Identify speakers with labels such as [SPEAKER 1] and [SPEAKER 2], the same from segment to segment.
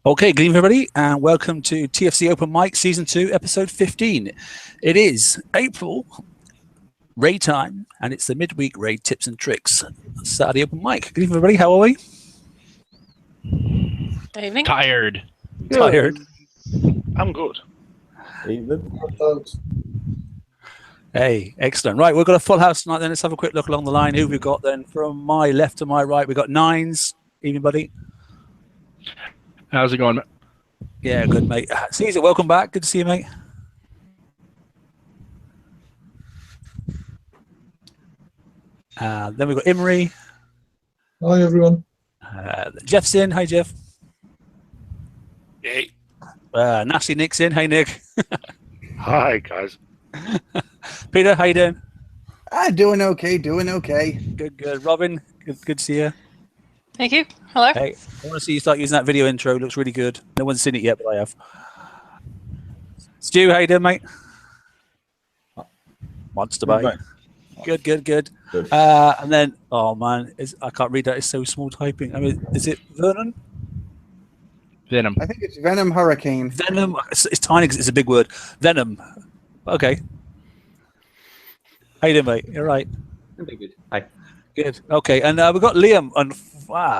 [SPEAKER 1] Okay, good evening, everybody, and welcome to TFC Open Mic Season 2, Episode 15. It is April, raid time, and it's the midweek raid tips and tricks. Saturday Open Mic. Good evening, everybody. How are we?
[SPEAKER 2] Good evening.
[SPEAKER 3] Tired.
[SPEAKER 1] Tired.
[SPEAKER 4] I'm good.
[SPEAKER 5] Evening.
[SPEAKER 1] Hey, excellent. Right, we've got a full house tonight then. Let's have a quick look along the line. Who we've got then? From my left to my right, we've got Nines. Evening, buddy.
[SPEAKER 3] How's it going?
[SPEAKER 1] Yeah, good, mate. Caesar, welcome back. Good to see you, mate. Then we've got Imri.
[SPEAKER 5] Hi, everyone.
[SPEAKER 1] Jeff's in. Hi, Jeff.
[SPEAKER 4] Hey.
[SPEAKER 1] Nasty Nick's in. Hey, Nick.
[SPEAKER 4] Hi, guys.
[SPEAKER 1] Peter, how you doing?
[SPEAKER 6] Doing okay.
[SPEAKER 1] Good, good. Robin, good to see you.
[SPEAKER 2] Thank you. Hello.
[SPEAKER 1] Hey, I want to see you start using that video intro. It looks really good. No one's seen it yet, but I have. Stu, how you doing, mate? Monster bite. Good. And then, oh man, I can't read that. It's so small typing. I mean, is it Vernon?
[SPEAKER 3] Venom.
[SPEAKER 6] I think it's Venom Hurricane.
[SPEAKER 1] Venom. It's tiny because it's a big word. Venom. Okay. How you doing, mate? You're right.
[SPEAKER 5] I'm doing good. Hi.
[SPEAKER 1] Good. Okay, and we've got Liam on.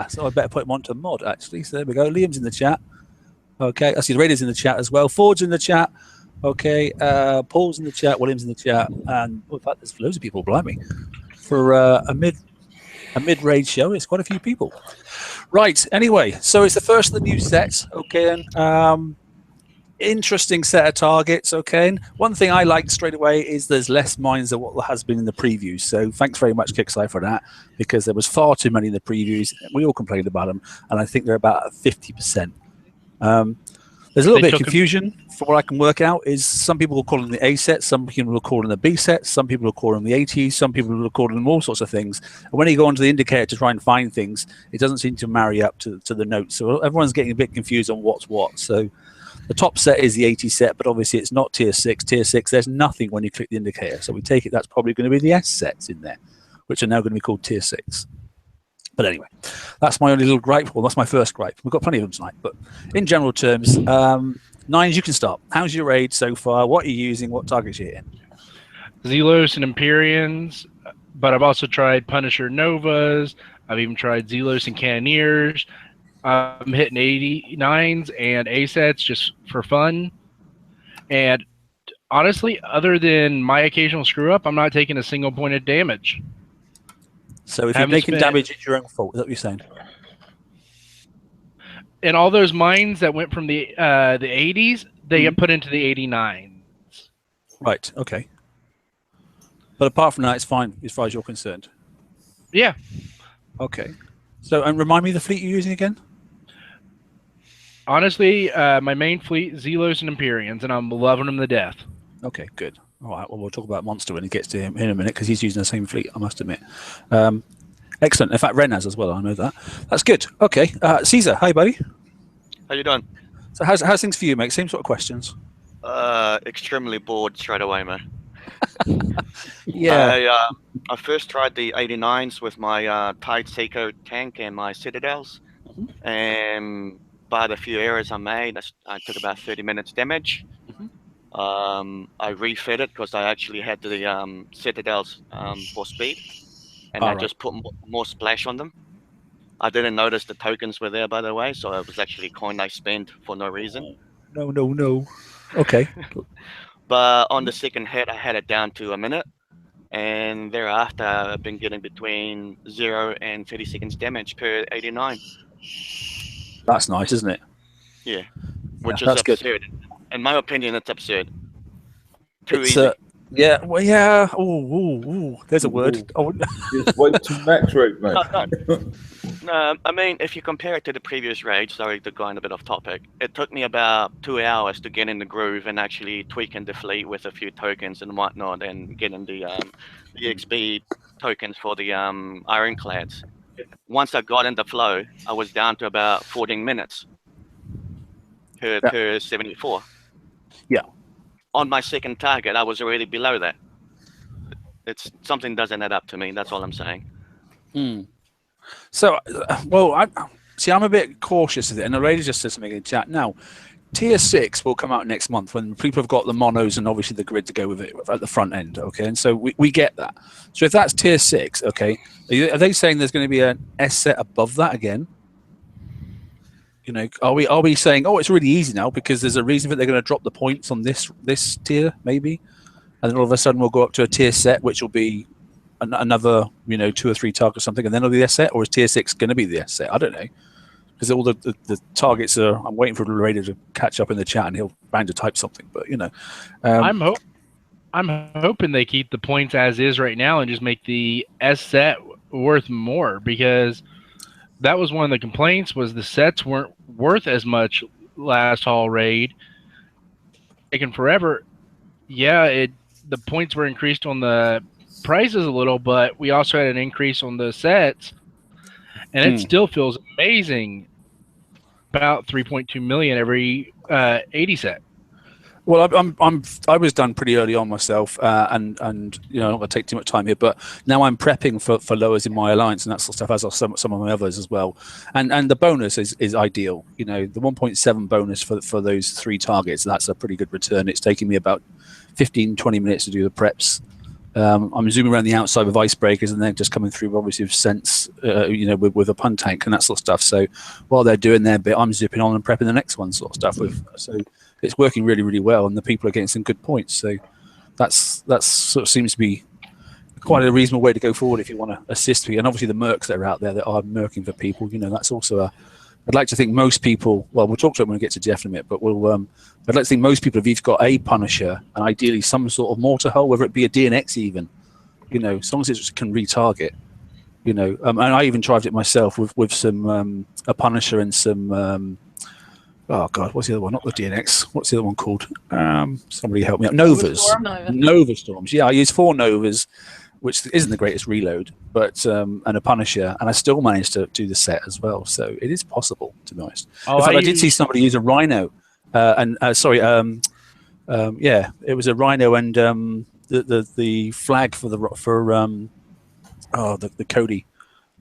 [SPEAKER 1] So I better put him onto mod actually. So there we go. Liam's in the chat. Okay, I see the Raiders in the chat as well. Ford's in the chat. Okay, Paul's in the chat. William's in the chat, and in fact, there's loads of people. Blimey, for a mid raid show, it's quite a few people. Right. Anyway, so it's the first of the new sets. Okay, and interesting set of targets. Okay, and one thing I like straight away is there's less mines than what has been in the previews. So thanks very much, Kickside, for that, because there was far too many in the previews. We all complained about them, and I think they're about 50%. There's a little bit of confusion. From what I can work out, is some people will call them the A set, some people will call them the B set, some people will call them the 80s, some people will call them all sorts of things. And when you go onto the indicator to try and find things, it doesn't seem to marry up to the notes. So everyone's getting a bit confused on what's what. So the top set is the 80 set, but obviously it's not tier 6. Tier 6, there's nothing when you click the indicator. So we take it that's probably going to be the S sets in there, which are now going to be called tier 6. But anyway, that's my only little gripe. Well, that's my first gripe. We've got plenty of them tonight. But in general terms, Nines, you can start. How's your raid so far? What are you using? What targets are you hitting?
[SPEAKER 3] Zelos and Empyreans, but I've also tried Punisher Novas. I've even tried Zelos and Cannoneers. I'm hitting 89s and A sets just for fun. And honestly, other than my occasional screw up, I'm not taking a single point of damage.
[SPEAKER 1] So if you're making damage, it's your own fault. Is that what you're saying?
[SPEAKER 3] And all those mines that went from the 80s, they get put into the 89s.
[SPEAKER 1] Right. Okay. But apart from that, it's fine as far as you're concerned.
[SPEAKER 3] Yeah.
[SPEAKER 1] Okay. So, and remind me of the fleet you're using again.
[SPEAKER 3] Honestly, my main fleet, Zelos and Empyreans, and I'm loving them to death.
[SPEAKER 1] Okay, good. All right, well, we'll talk about Monster when he gets to him in a minute, because he's using the same fleet, I must admit. Excellent. In fact, Ren has as well, I know that. That's good. Okay. Caesar, hi, buddy.
[SPEAKER 7] How you doing?
[SPEAKER 1] So how's things for you, mate? Same sort of questions.
[SPEAKER 7] Extremely bored straight away, mate.
[SPEAKER 1] Yeah.
[SPEAKER 7] I first tried the 89s with my Tide Seiko tank and my Citadels. And by the few errors I made, I took about 30 minutes damage. I refit it because I actually had the Citadels for speed. And I just put more splash on them. I didn't notice the tokens were there, by the way, so it was actually coin I spent for no reason.
[SPEAKER 1] No. Okay.
[SPEAKER 7] But on the second hit, I had it down to a minute. And thereafter, I've been getting between 0 and 30 seconds damage per 89.
[SPEAKER 1] That's nice, isn't it?
[SPEAKER 7] Yeah, which is absurd. Good. In my opinion, it's absurd. Too easy.
[SPEAKER 1] Yeah, well, yeah. Oh, there's a word.
[SPEAKER 5] Just wait to max rate, mate.
[SPEAKER 7] No, I mean, if you compare it to the previous raid, sorry to go on a bit off topic, it took me about 2 hours to get in the groove and actually tweaking the fleet with a few tokens and whatnot, and getting the EXP tokens for the ironclads. Once I got in the flow, I was down to about 14 minutes per 74.
[SPEAKER 1] Yeah.
[SPEAKER 7] On my second target, I was already below that. It's something doesn't add up to me. That's all I'm saying.
[SPEAKER 1] So, well, see, I'm a bit cautious of it, and the radio just said something in chat. Now, Tier 6 will come out next month when people have got the monos and obviously the grid to go with it at the front end, okay? And so we get that. So if that's Tier 6, okay, are they saying there's going to be an S set above that again? You know, are we saying, oh, it's really easy now because there's a reason that they're going to drop the points on this tier, maybe? And then all of a sudden we'll go up to a tier set, which will be another, 2 or 3 targets or something, and then it'll be the S set, or is Tier 6 going to be the S set? I don't know. Because all the targets are, I'm waiting for the radio to catch up in the chat and he'll bound to type something, but
[SPEAKER 3] I'm hoping they keep the points as is right now and just make the S set worth more, because that was one of the complaints, was the sets weren't worth as much last haul raid. Taking forever. Yeah, the points were increased on the prices a little, but we also had an increase on the sets. And it still feels amazing. About 3.2 million every 80 set.
[SPEAKER 1] Well, I was done pretty early on myself, and I'm not going to take too much time here, but now I'm prepping for lowers in my alliance and that sort of stuff, as are some of my others as well. And the bonus is ideal. The 1.7 bonus for those 3 targets, that's a pretty good return. It's taking me about 15-20 minutes to do the preps. I'm zooming around the outside with icebreakers, and then just coming through obviously with sense, with a pun tank and that sort of stuff. So while they're doing their bit, I'm zipping on and prepping the next one sort of stuff. So it's working really, really well, and the people are getting some good points. So that's sort of seems to be quite a reasonable way to go forward if you want to assist me. And obviously the mercs that are out there that are merking for people, that's also I'd like to think most people, well, we'll talk to it when we get to Jeff in a minute, but I'd like to think most people have either got a Punisher and ideally some sort of mortar hull, whether it be a DNX even, as long as it can retarget, and I even tried it myself with some, a Punisher and some, oh God, what's the other one? Not the DNX. What's the other one called? Somebody help me out. Novas. Nova Storms. Yeah, I used 4 Novas, which isn't the greatest reload, but and a Punisher, and I still managed to do the set as well. So it is possible, to be honest. In fact, I did see somebody use a Rhino, it was a Rhino and the flag for the Cody,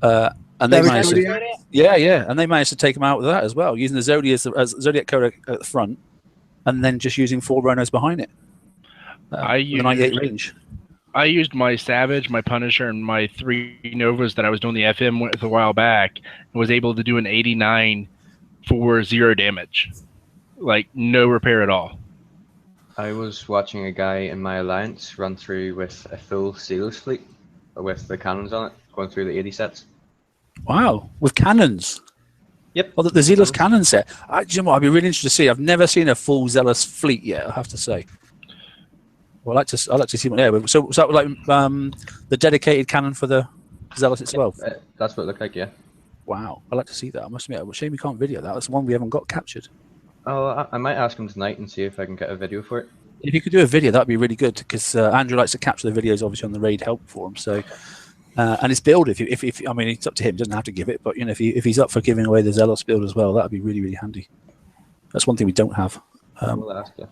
[SPEAKER 1] and they managed to, and they managed to take him out with that as well, using the Zodiac as Zodiac Code at the front, and then just using 4 Rhinos behind it. The 98 range.
[SPEAKER 3] I used my Savage, my Punisher, and my 3 Novas that I was doing the FM with a while back, and was able to do an 89 for 0 damage. Like, no repair at all.
[SPEAKER 8] I was watching a guy in my alliance run through with a full Seals fleet, with the cannons on it, going through the 80 sets.
[SPEAKER 1] Wow, with cannons?
[SPEAKER 8] Yep.
[SPEAKER 1] Oh, the Zealous cannon set. You know what, I'd be really interested to see. I've never seen a full Zealous fleet yet, I have to say. Well, I'd like to see one. Yeah, so that was like the dedicated cannon for the Zealous itself.
[SPEAKER 8] That's what it looked like, yeah.
[SPEAKER 1] Wow, I'd like to see that. I must admit, shame we can't video that. That's one we haven't got captured.
[SPEAKER 8] Oh, I might ask him tonight and see if I can get a video for it.
[SPEAKER 1] If you could do a video, that'd be really good, because Andrew likes to capture the videos, obviously on the raid help for him. So, and it's build. If I mean, it's up to him. Doesn't have to give it, but if he's up for giving away the Zealous build as well, that'd be really, really handy. That's one thing we don't have.
[SPEAKER 8] We'll ask you.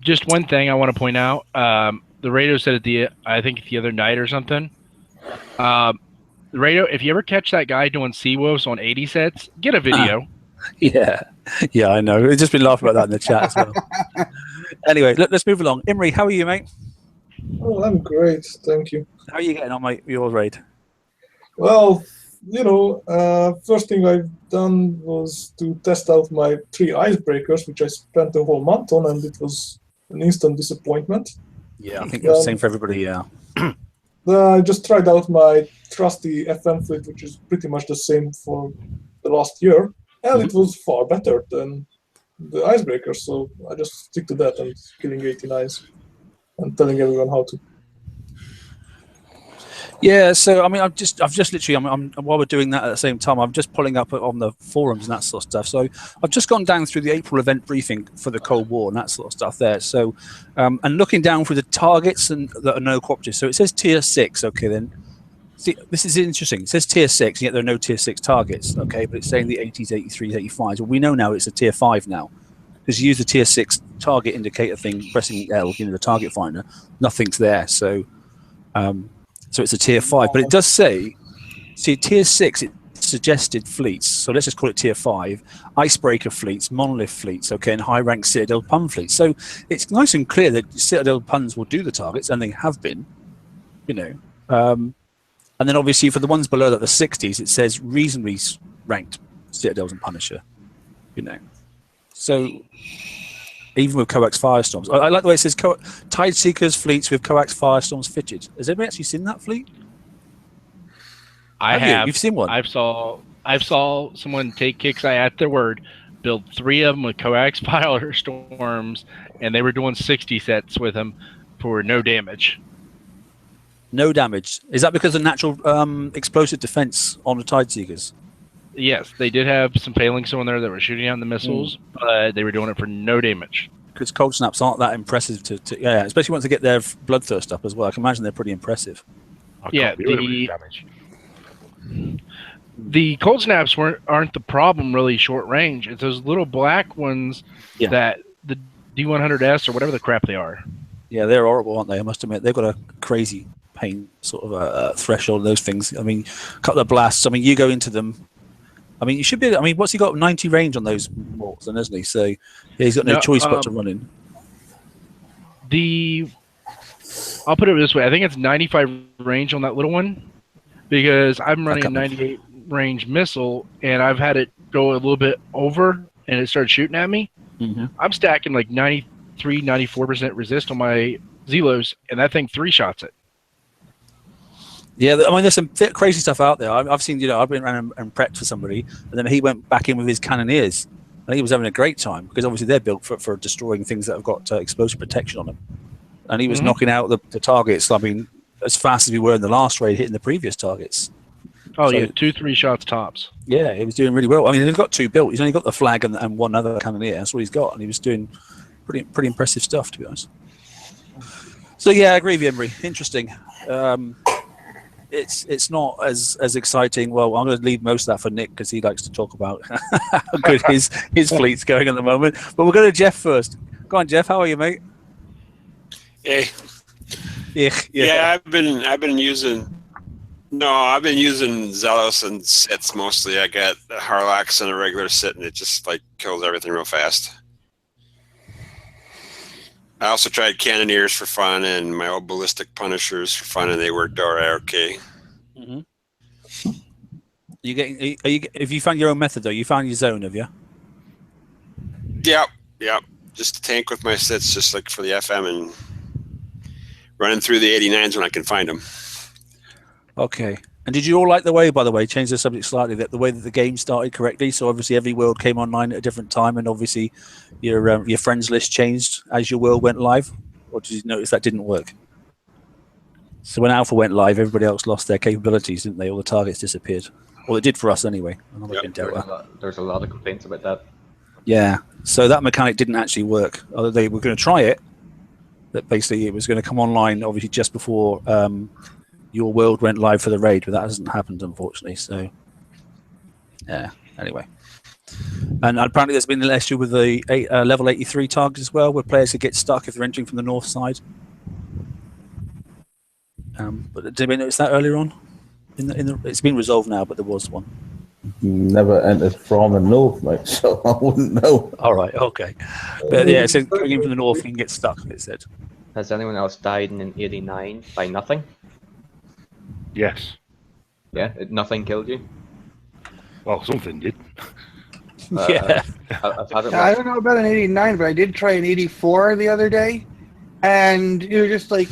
[SPEAKER 3] Just one thing I want to point out. The radio said I think the other night or something. The radio, if you ever catch that guy doing Seawolves on 80 sets, get a video.
[SPEAKER 1] Yeah, I know. We've just been laughing about that in the chat as well. Anyway, let's move along. Imri, how are you, mate?
[SPEAKER 9] Oh, I'm great, thank you.
[SPEAKER 1] How are you getting on, mate, your raid?
[SPEAKER 9] Well, first thing I've done was to test out my 3 icebreakers, which I spent a whole month on, and it was an instant disappointment.
[SPEAKER 1] Yeah, I think that's the same for everybody, yeah.
[SPEAKER 9] I just tried out my trusty FM fleet, which is pretty much the same for the last year, and it was far better than the icebreakers, so I just stick to that and killing 89s and telling everyone how to.
[SPEAKER 1] Yeah, so I mean, I've just literally, while we're doing that at the same time, I'm just pulling up on the forums and that sort of stuff. So I've just gone down through the April event briefing for the Cold War and that sort of stuff there. So, and looking down through the targets and that are no cooperatives. So it says tier 6. Okay, then. See, this is interesting. It says tier 6, and yet there are no tier 6 targets. Okay, but it's saying the 80s, 83s, 85s. Well, we know now it's a tier 5 now, because you use the tier 6 target indicator thing, pressing L, the target finder. Nothing's there. So. So it's a tier 5, but it does say, see, tier 6, it suggested fleets. So let's just call it tier 5, icebreaker fleets, monolith fleets, okay, and high rank Citadel pun fleets. So it's nice and clear that Citadel puns will do the targets, and they have been, you know. And then obviously for the ones below that, the 60s, it says reasonably ranked Citadels and Punisher, you know. So even with coax firestorms, I like the way it says Tide Seekers fleets with coax firestorms fitted. Has anybody actually seen that fleet?
[SPEAKER 3] I have.
[SPEAKER 1] You've seen one?
[SPEAKER 3] I saw someone take Kixeye at their word, build 3 of them with coax firestorms, and they were doing 60 sets with them for no damage.
[SPEAKER 1] No damage. Is that because of natural explosive defense on the Tide Seekers?
[SPEAKER 3] Yes, they did have some phalanx on there that were shooting out the missiles, but they were doing it for no damage.
[SPEAKER 1] Because cold snaps aren't that impressive yeah, especially once they get their bloodthirst up as well. I can imagine they're pretty impressive.
[SPEAKER 3] Yeah, the cold snaps aren't the problem really short range. It's those little black ones that the D100S or whatever the crap they are.
[SPEAKER 1] Yeah, they're horrible, aren't they? I must admit, they've got a crazy pain sort of a threshold. Those things. I mean, a couple of blasts. I mean, you go into them. I mean, you should be. I mean, what's he got? 90 range on those morts, then, isn't he? So yeah, he's got no choice but to run in.
[SPEAKER 3] I'll put it this way. I think it's 95 range on that little one because I'm running a 98 range missile, and I've had it go a little bit over, and it started shooting at me. I'm stacking like 93, 94% resist on my Zelos, and that thing 3-shots it.
[SPEAKER 1] Yeah, I mean, there's some crazy stuff out there. I've seen, you know, I've been around and prepped for somebody, and then he went back in with his cannoneers, and he was having a great time because obviously they're built for destroying things that have got explosive protection on them, and he was knocking out the targets. I mean, as fast as we were in the last raid, hitting the previous targets.
[SPEAKER 3] Oh, yeah, 2-3 shots tops.
[SPEAKER 1] Yeah, he was doing really well. I mean, he's got 2 built. He's only got the flag and one other cannoneer. That's what he's got, and he was doing pretty impressive stuff, to be honest. So yeah, I agree with you, Emery. Interesting. It's not as exciting. Well, I'm going to leave most of that for Nick because he likes to talk about how good his fleet's going at the moment. But we'll go to Jeff first. Go on, Jeff. How are you, mate?
[SPEAKER 10] Hey.
[SPEAKER 1] Yeah.
[SPEAKER 10] I've been using Zealous and Sits mostly. I got a Harlax and a regular Sit, and it just like kills everything real fast. I also tried Cannoneers for fun and my old Ballistic Punishers for fun, and they worked all right, okay.
[SPEAKER 1] If you found your own method, though, you found your zone, have you?
[SPEAKER 10] Yep. Just a tank with my Sits, just like for the FM, and running through the 89s when I can find them.
[SPEAKER 1] Okay. And did you all like the way, by the way, change the subject slightly, that the way that the game started correctly? So obviously every world came online at a different time, and obviously your friends list changed as your world went live. Or did you notice that didn't work? So when Alpha went live, everybody else lost their capabilities, didn't they? All the targets disappeared. Well, it did for us anyway.
[SPEAKER 8] There's a lot of complaints about that.
[SPEAKER 1] Yeah. So that mechanic didn't actually work. Although they were going to try it, that basically it was going to come online, obviously just before your world went live for the raid, but that hasn't happened, unfortunately. So, yeah. Anyway, and apparently there's been an issue with the level 83 target as well, where players could get stuck if they're entering from the north side. But did we notice that earlier on? It's been resolved now, but there was one.
[SPEAKER 5] Never entered from the north, mate, so I wouldn't know.
[SPEAKER 1] All right, okay. But yeah, so coming in from the north, you can get stuck. It said.
[SPEAKER 8] Has anyone else died in an 89 by nothing?
[SPEAKER 4] Yes.
[SPEAKER 8] Yeah, nothing killed you?
[SPEAKER 4] Well, something did.
[SPEAKER 1] Yeah.
[SPEAKER 8] I've had it.
[SPEAKER 6] I don't know about an 89, but I did try an 84 the other day, and it was just like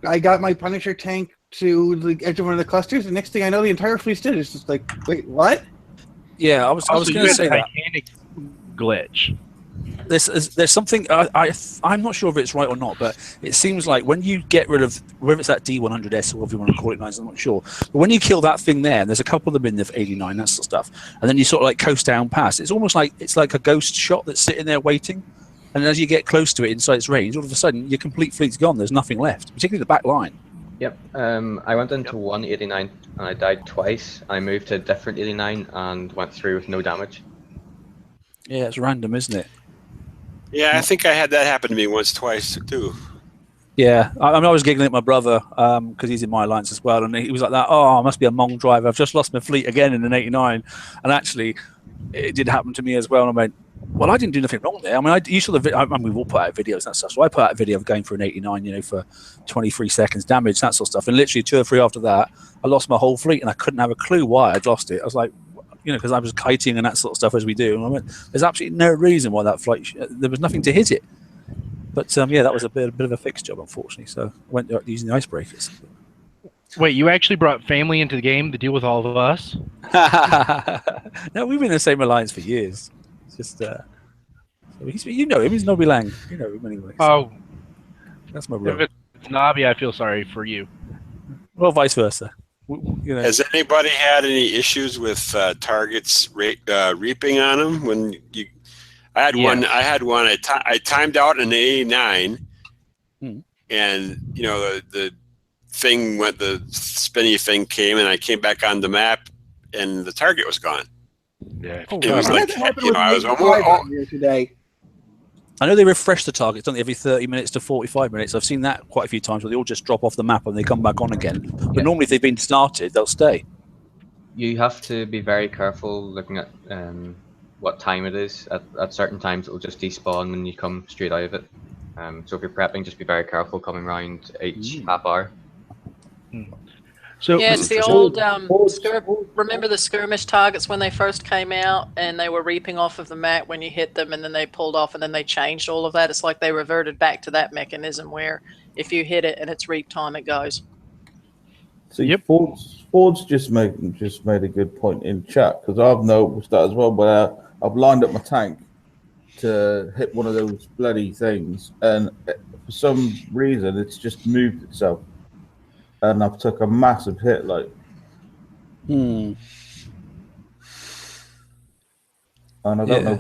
[SPEAKER 6] I got my Punisher tank to the edge of one of the clusters, and next thing I know, the entire fleet did. It's just like, wait, what?
[SPEAKER 1] Yeah, I was going to say that.
[SPEAKER 3] Titanic glitch.
[SPEAKER 1] There's something I'm not sure if it's right or not, but it seems like when you get rid of whether it's that D100S or whatever you want to call it, I'm not sure. But when you kill that thing there, and there's a couple of them in the 89, that sort of stuff, and then you sort of like coast down past. It's almost like it's like a ghost shot that's sitting there waiting, and as you get close to it inside its range, all of a sudden your complete fleet's gone. There's nothing left, particularly the back line.
[SPEAKER 8] Yep. I went into one 89 and I died twice. I moved to a different 89 and went through with no damage.
[SPEAKER 1] Yeah, it's random, isn't it?
[SPEAKER 10] Yeah, I think I had that happen to me once, twice, too.
[SPEAKER 1] Yeah, I mean, I was giggling at my brother because he's in my alliance as well, and he was like that. Oh, I must be a Mong driver. I've just lost my fleet again in an 89, and actually, it did happen to me as well. And I went, well, I didn't do nothing wrong there. I mean, you saw the. I mean, we've all put out videos and that stuff. So I put out a video of going for an 89, you know, for 23 seconds damage, that sort of stuff. And literally 2 or 3 after that, I lost my whole fleet, and I couldn't have a clue why I'd lost it. I was like, you know, because I was kiting and that sort of stuff as we do. And I went, there's absolutely no reason why that flight. There was nothing to hit it. But yeah, that was a bit of a fixed job, unfortunately. So I went using the icebreakers.
[SPEAKER 3] Wait, you actually brought family into the game to deal with all of us?
[SPEAKER 1] No, we've been in the same alliance for years. It's just, you know him. He's Nobby Lang. You know him anyway. So
[SPEAKER 3] Oh,
[SPEAKER 1] that's my brother.
[SPEAKER 3] if it's Nobby, I feel sorry for you.
[SPEAKER 1] Well, vice versa. You know.
[SPEAKER 10] Has anybody had any issues with targets reaping on them when you? I had one. I timed out an 89, and you know the thing went. The spinny thing came, and I came back on the map, and the target was gone.
[SPEAKER 4] Yeah.
[SPEAKER 1] Oh,
[SPEAKER 10] It was
[SPEAKER 1] wow.
[SPEAKER 10] like I was
[SPEAKER 6] here today.
[SPEAKER 1] I know they refresh the targets, don't they, every 30 minutes to 45 minutes. I've seen that quite a few times where they all just drop off the map and they come back on again. But normally, if they've been started, they'll stay.
[SPEAKER 8] You have to be very careful looking at what time it is. At certain times, it will just despawn when you come straight out of it. So if you're prepping, just be very careful coming around each half hour.
[SPEAKER 3] So
[SPEAKER 2] Yeah, it's the old remember the skirmish targets when they first came out and they were reaping off of the map when you hit them, and then they pulled off and then they changed all of that. It's like they reverted back to that mechanism where if you hit it and it's reap time, it goes.
[SPEAKER 5] So Ford's just made a good point in chat, because I've noticed that as well. Where I've lined up my tank to hit one of those bloody things, and for some reason it's just moved itself, and I've took a massive hit. Like, and I don't know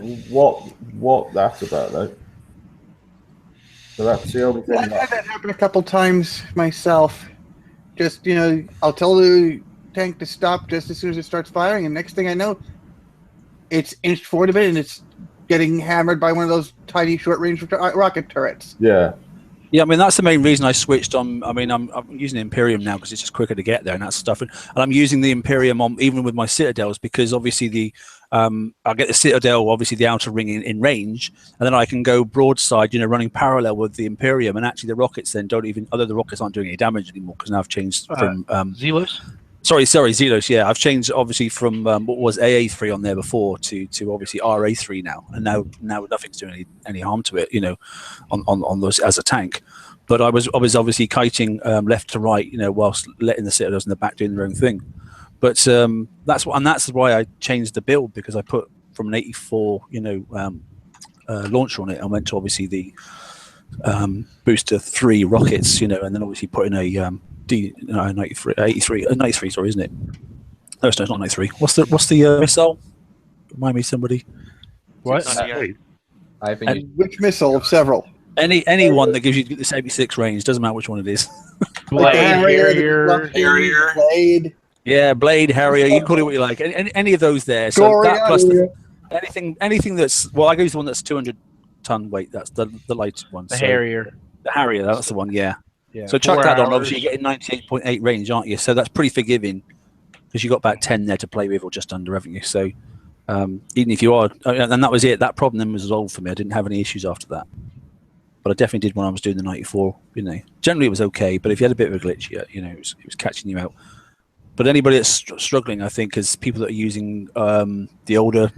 [SPEAKER 5] what that's about. Like, so that's the only thing.
[SPEAKER 6] I've had that happen a couple times myself. Just, you know, I'll tell the tank to stop just as soon as it starts firing, and next thing I know, it's inched forward a bit and it's getting hammered by one of those tiny short-range rocket turrets.
[SPEAKER 5] Yeah.
[SPEAKER 1] Yeah, I mean, that's the main reason I switched on. I mean, I'm using Imperium now because it's just quicker to get there and that stuff. And I'm using the Imperium on even with my Citadels, because obviously I'll get the Citadel, obviously the outer ring in range, and then I can go broadside, you know, running parallel with the Imperium. And actually the rockets then don't even, although the rockets aren't doing any damage anymore, because now I've changed from...
[SPEAKER 3] Zelos?
[SPEAKER 1] Sorry, Zelos, yeah. I've changed, obviously, from what was AA3 on there before to obviously RA3 now. And now nothing's doing any harm to it, you know, on those as a tank. But I was obviously kiting left to right, you know, whilst letting the Citadels in the back doing their own thing. But that's why I changed the build, because I put from an 84, you know, launcher on it. I went to obviously the booster 3 rockets, you know, and then obviously put in a 93, sorry, isn't it? No, it's not 93. What's the missile? Remind me, somebody.
[SPEAKER 3] What?
[SPEAKER 6] Which missile of several?
[SPEAKER 1] Any one that gives you this 86 range, doesn't matter which one it is.
[SPEAKER 3] Blade,
[SPEAKER 6] Harrier, Blade.
[SPEAKER 1] Yeah, Blade, Harrier. You can call it what you like. Any of those there. So that plus anything that's, well, I use the one that's 200-ton weight. That's the light one.
[SPEAKER 3] The Harrier.
[SPEAKER 1] The Harrier. That's the one. Yeah.
[SPEAKER 3] Yeah.
[SPEAKER 1] So chuck that on. Obviously, you're getting 98.8 range, aren't you? So that's pretty forgiving, because you got about 10 there to play with, or just under, haven't you? So even if you are, and that was it. That problem then was resolved for me. I didn't have any issues after that. But I definitely did when I was doing the 94. You know, generally it was okay, but if you had a bit of a glitch, you know, it was catching you out. But anybody that's struggling, I think, is people that are using the older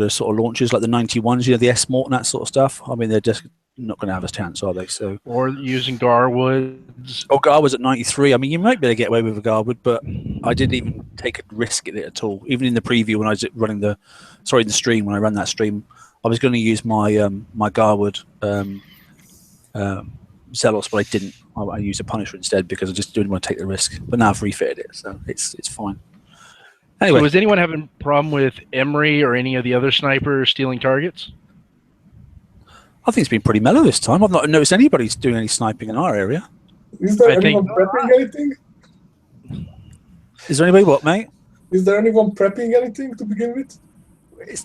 [SPEAKER 1] sort of launchers, like the 91s, you know, the S-Mort and that sort of stuff. I mean, they're just not going to have a chance, are they? So,
[SPEAKER 3] or using Garwoods.
[SPEAKER 1] Oh, Garwood's at 93. I mean, you might be able to get away with a Garwood, but I didn't even take a risk at it at all. Even in the preview when I was running the stream, when I ran that stream, I was going to use my my Garwood Zelos, but I didn't. I used a Punisher instead, because I just didn't want to take the risk. But now I've refitted it, so it's fine. Anyway,
[SPEAKER 3] So is anyone having a problem with Emery or any of the other snipers stealing targets?
[SPEAKER 1] I think it's been pretty mellow this time. I've not noticed anybody doing any sniping in our area.
[SPEAKER 9] Is there anyone prepping anything?
[SPEAKER 1] Is there anybody what, mate?
[SPEAKER 9] Is there anyone prepping anything to begin with?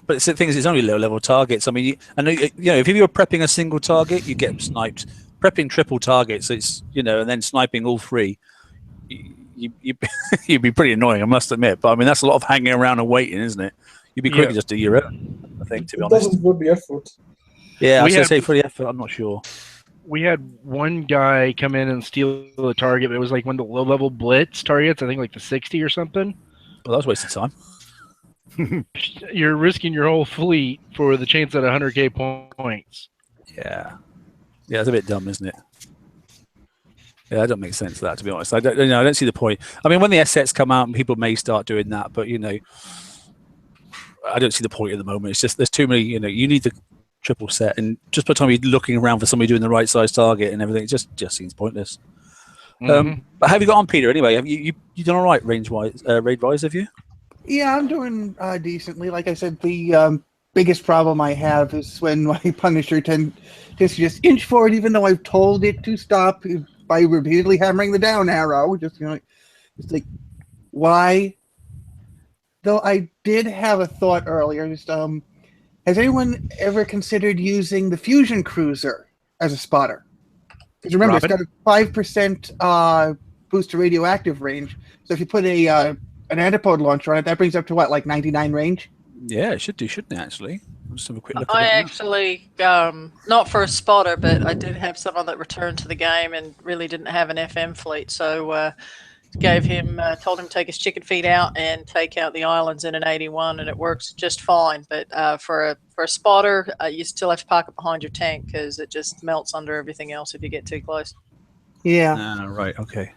[SPEAKER 1] But the thing is, it's only low-level targets. I mean, I know, you know, if you were prepping a single target, you get sniped prepping triple targets, it's and then sniping all three. You'd be pretty annoying, I must admit. But I mean, that's a lot of hanging around and waiting, isn't it? You'd be quicker just do your own, I think, to be honest.
[SPEAKER 9] Doesn't worth the effort.
[SPEAKER 1] Yeah, I was going to say for the effort, I'm not sure.
[SPEAKER 3] We had one guy come in and steal a target, but it was like one of the low-level blitz targets, I think like the 60 or something.
[SPEAKER 1] Well, that was a waste of time.
[SPEAKER 3] You're risking your whole fleet for the chance at 100k points.
[SPEAKER 1] Yeah, it's a bit dumb, isn't it? Yeah, that doesn't make sense. That, to be honest, I don't see the point. I mean, when the assets come out, people may start doing that, but I don't see the point at the moment. It's just there's too many. You need the triple set, and just by the time you're looking around for somebody doing the right size target and everything, it just seems pointless. But have you got on, Peter? Anyway, have you done all right raid wise? Have you?
[SPEAKER 6] Yeah, I'm doing decently. Like I said, the biggest problem I have is when my Punisher tends to just inch forward, even though I've told it to stop by repeatedly hammering the down arrow. Just it's like, why? Though I did have a thought earlier. Just has anyone ever considered using the Fusion Cruiser as a spotter? Because remember, It's got a 5% boost to radioactive range. So if you put an antipode launcher on it, that brings up to what, like 99 range?
[SPEAKER 1] Yeah, it should do, shouldn't it? Actually, I'll just have a quick look.
[SPEAKER 2] I actually, not for a spotter, but I did have someone that returned to the game and really didn't have an FM fleet, so told him to take his chicken feed out and take out the islands in an 81, and it works just fine. But for a spotter, you still have to park it behind your tank because it just melts under everything else if you get too close.
[SPEAKER 6] Yeah.
[SPEAKER 1] Right. Okay.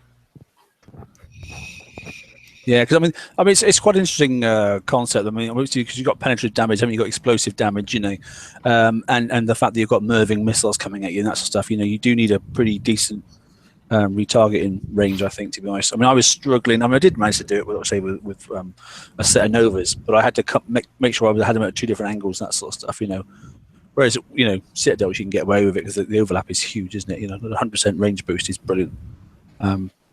[SPEAKER 1] Yeah, because I mean, it's quite an interesting concept. I mean, obviously, because you've got penetrative damage, haven't you? Got explosive damage, and the fact that you've got Merving missiles coming at you and that sort of stuff. You do need a pretty decent retargeting range, I think, to be honest. I mean, I was struggling. I mean, I did manage to do it with a set of Novas, but I had to make sure I had them at two different angles, and that sort of stuff. Whereas Citadels, you can get away with it because the overlap is huge, isn't it? 100% range boost is brilliant.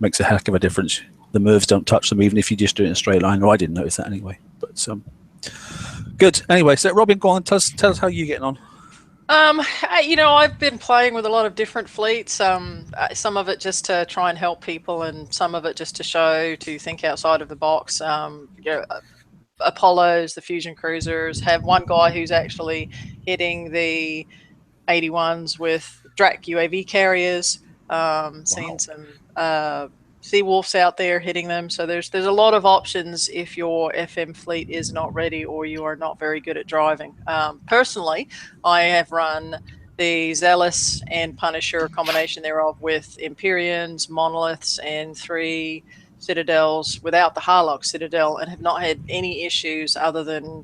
[SPEAKER 1] Makes a heck of a difference. The Mervs don't touch them, even if you just do it in a straight line. Or I didn't notice that anyway. But good. Anyway, so Robin, go on. Tell us how you're getting on.
[SPEAKER 2] I've been playing with a lot of different fleets. Some of it just to try and help people, and some of it just to think outside of the box. Apollos, the Fusion Cruisers, have one guy who's actually hitting the 81s with Drak UAV carriers. Seen some Seawolves out there hitting them. So there's a lot of options if your FM fleet is not ready or you are not very good at driving. Personally, I have run the Zealous and Punisher combination thereof with Empyreans, Monoliths, and 3 Citadels without the Harlock Citadel, and have not had any issues other than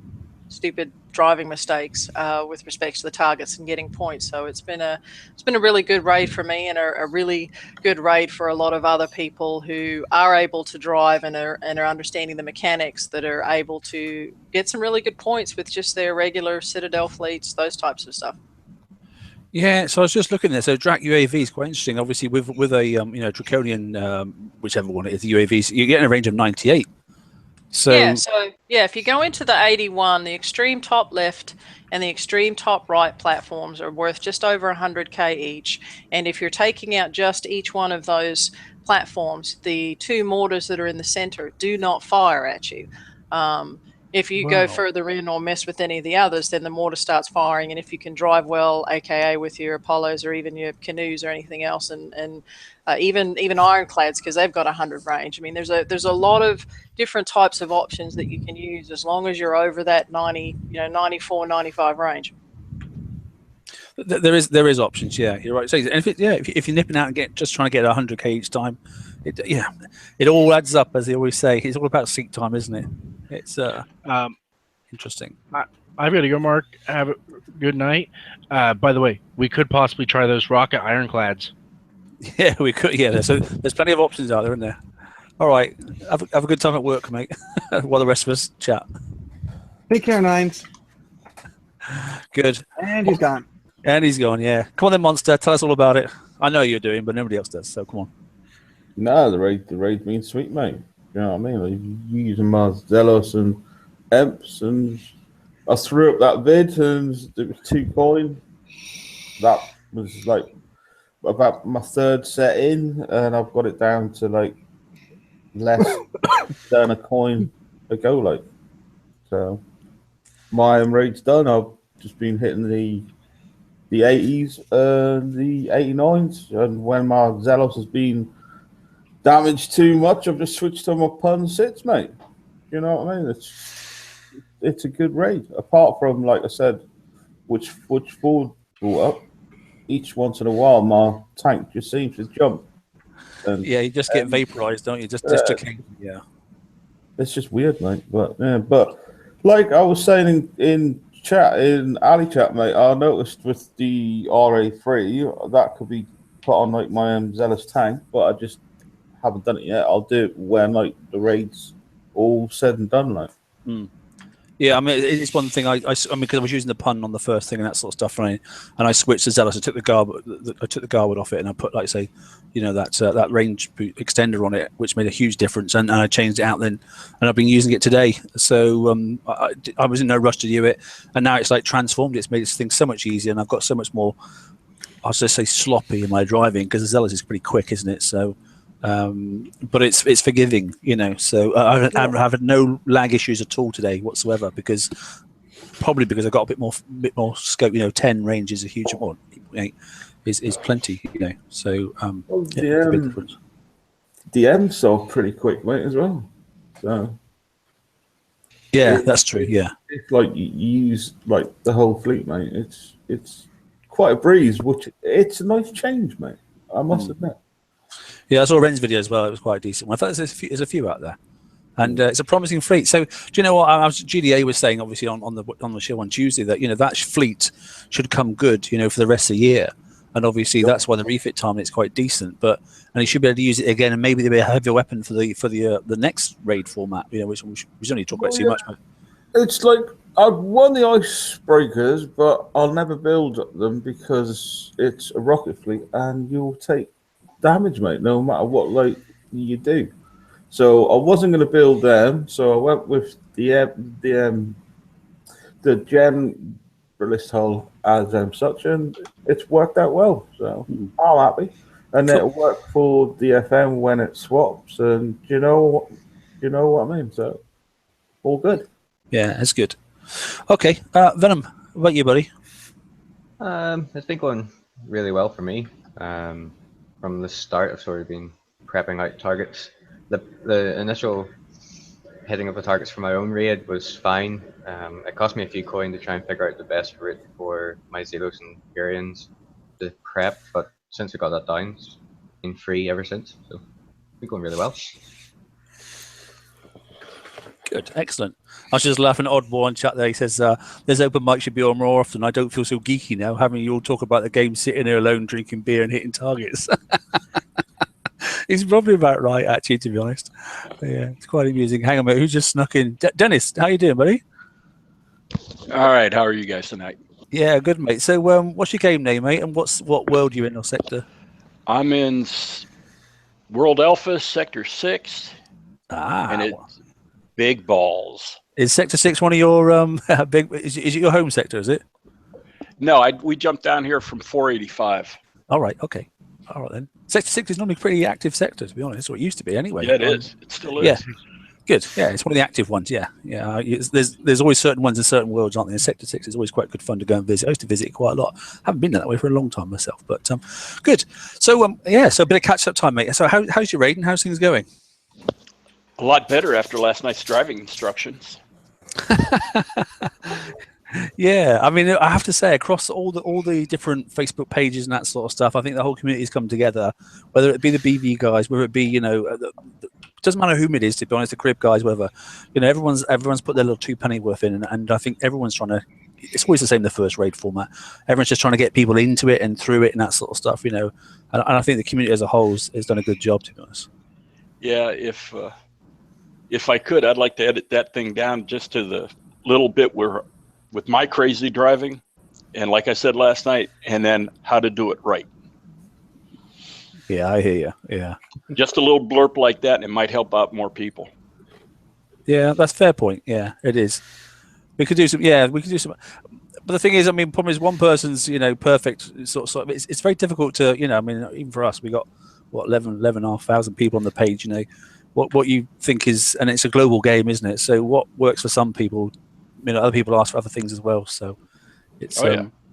[SPEAKER 2] stupid driving mistakes with respect to the targets and getting points. So it's been a really good raid for me, and a really good raid for a lot of other people who are able to drive and are understanding the mechanics, that are able to get some really good points with just their regular Citadel fleets, those types of stuff.
[SPEAKER 1] Yeah, so I was just looking there. So Drak UAV is quite interesting. Obviously, with a Draconian, whichever one it is, the UAVs, you're getting a range of 98. So if you go into the 81, the extreme top left and the extreme top right platforms are worth just over 100k each. And if you're taking out just each one of those platforms, the 2 mortars that are in the center do not fire at you. If you go further in or mess with any of the others, then the mortar starts firing. And if you can drive well, aka with your Apollos or even your canoes or anything else, and even ironclads, because they've got 100 range. I mean, there's a lot of different types of options that you can use as long as you're over that 94, 95 range. There is options. Yeah, you're right. So if you're nipping out and just trying to get 100k each time, it all adds up, as they always say. It's all about seat time, isn't it? It's interesting.
[SPEAKER 3] I've got to go, Mark. Have a good night. By the way, we could possibly try those rocket ironclads.
[SPEAKER 1] Yeah, we could. Yeah, so there's plenty of options out there, isn't there? All right, have a good time at work, mate. While the rest of us chat.
[SPEAKER 6] Take care, Nines.
[SPEAKER 1] Good.
[SPEAKER 6] And he's gone.
[SPEAKER 1] And he's gone. Yeah. Come on, then, Monster. Tell us all about it. I know you're doing, but nobody else does. So come on.
[SPEAKER 5] No, the raid's been sweet, mate. You know what I mean? Like, using my Zealous and Emps, and I threw up that vid, and it was 2 coin. That was like, about my third set in, and I've got it down to like less than a coin a go, like. So my rate's done. I've just been hitting the 80s, the 89s, and when my Zelos has been damaged too much, I've just switched to my pun sits, mate. You know what I mean? It's a good raid. Apart from, like I said, which Ford brought up, each once in a while my tank just seems to jump. And,
[SPEAKER 1] yeah, you just get vaporized, don't you? Just yeah.
[SPEAKER 5] It's just weird, mate. But like I was saying in chat, in alley chat, mate, I noticed with the RA3 that could be put on like my Zealous tank, but I just haven't done it yet. I'll do it when like the raid's all said and done, like.
[SPEAKER 1] Yeah, I mean, it's one thing. I mean, because I was using the pun on the first thing and that sort of stuff, and I switched to Zealous. I took the Garwood off it, and I put, like, say, you know, that range extender on it, which made a huge difference. And I changed it out then, and I've been using it today. So I was in no rush to do it, and now it's like transformed. It's made this thing so much easier, and I've got so much more. I'll just say sloppy in my driving, because the Zealous is pretty quick, isn't it? So. But it's forgiving, you know. So I've had no lag issues at all today whatsoever, because I got a bit more scope. You know, 10 range is a huge amount. 8 is plenty, you know. So it's a big difference.
[SPEAKER 5] The M's are pretty quick, mate, as well. So
[SPEAKER 1] yeah, that's true. Yeah,
[SPEAKER 5] it's like you use like the whole fleet, mate. It's quite a breeze, which it's a nice change, mate. I must admit. Yeah,
[SPEAKER 1] I saw Ren's video as well. It was quite a decent one. I thought there's a few out there, and it's a promising fleet. So, do you know what? GDA was saying, obviously, on the show on Tuesday, that, you know, that fleet should come good, you know, for the rest of the year. And obviously, that's why the refit time is quite decent. And he should be able to use it again, and maybe there'll be a heavier weapon for the next raid format. You know, which we don't need to talk about too much. But
[SPEAKER 5] it's like I've won the icebreakers, but I'll never build them because it's a rocket fleet, and you'll take damage, mate, no matter what like you do. So I wasn't going to build them, so I went with the gem release hull as such, and it's worked out well. So I'm happy, and it'll work for the FM when it swaps, and you know what I mean. So all good.
[SPEAKER 1] Yeah, that's good. Okay, Venom, what about you, buddy?
[SPEAKER 8] It's been going really well for me. From the start, I've sort of been prepping out targets. The initial hitting of the targets for my own raid was fine. It cost me a few coin to try and figure out the best route for my Zelos and Furians to prep, but since we got that down, it's been free ever since. So it's been going really well.
[SPEAKER 1] Good, excellent. I was just laughing at Oddball in chat there. He says, there's open mic should be on more often. I don't feel so geeky now, having you all talk about the game, sitting there alone, drinking beer and hitting targets. He's probably about right, actually, to be honest. But yeah, it's quite amusing. Hang on a minute, who just snuck in? Dennis, how you doing, buddy?
[SPEAKER 11] All right, how are you guys tonight?
[SPEAKER 1] Yeah, good, mate. So what's your game name, mate, and what world you in, or sector?
[SPEAKER 11] I'm in World Alpha, Sector 6. And it's Big Balls.
[SPEAKER 1] Is Sector 6 one of your big? Is it your home sector? Is it?
[SPEAKER 11] No, we jumped down here from 485.
[SPEAKER 1] All right. Okay. All right then. Sector 6 is normally a pretty active sector, to be honest, or it used to be anyway.
[SPEAKER 11] Yeah, it is. It still is.
[SPEAKER 1] Yeah. Good. Yeah, it's one of the active ones. Yeah. Yeah. There's always certain ones in certain worlds, aren't there? And Sector 6 is always quite good fun to go and visit. I used to visit it quite a lot. Haven't been that way for a long time myself, but good. So yeah, so a bit of catch up time, mate. So how's your raid and how's things going?
[SPEAKER 11] A lot better after last night's driving instructions.
[SPEAKER 1] Yeah, I mean, I have to say, across all the different Facebook pages and that sort of stuff, I think the whole community's come together. Whether it be the BV guys, whether it be, you know, it doesn't matter whom it is, to be honest, the crib guys, whatever. You know, everyone's put their little 2 penny worth in, and I think everyone's trying to. It's always the same, the first raid format. Everyone's just trying to get people into it and through it and that sort of stuff, you know. And I think the community as a whole has done a good job, to be honest.
[SPEAKER 11] Yeah, if I could, I'd like to edit that thing down just to the little bit where, with my crazy driving, and like I said last night, and then how to do it right.
[SPEAKER 1] Yeah, I hear you. Yeah.
[SPEAKER 11] Just a little blurb like that, and it might help out more people.
[SPEAKER 1] Yeah, that's a fair point. Yeah, it is. We could do some. Yeah, we could do some. But the thing is, I mean, problem is one person's, perfect sort of. It's very difficult to, I mean, even for us, we got what 11,500 people on the page. What you think is, and it's a global game, isn't it? So what works for some people, other people ask for other things as well. So it's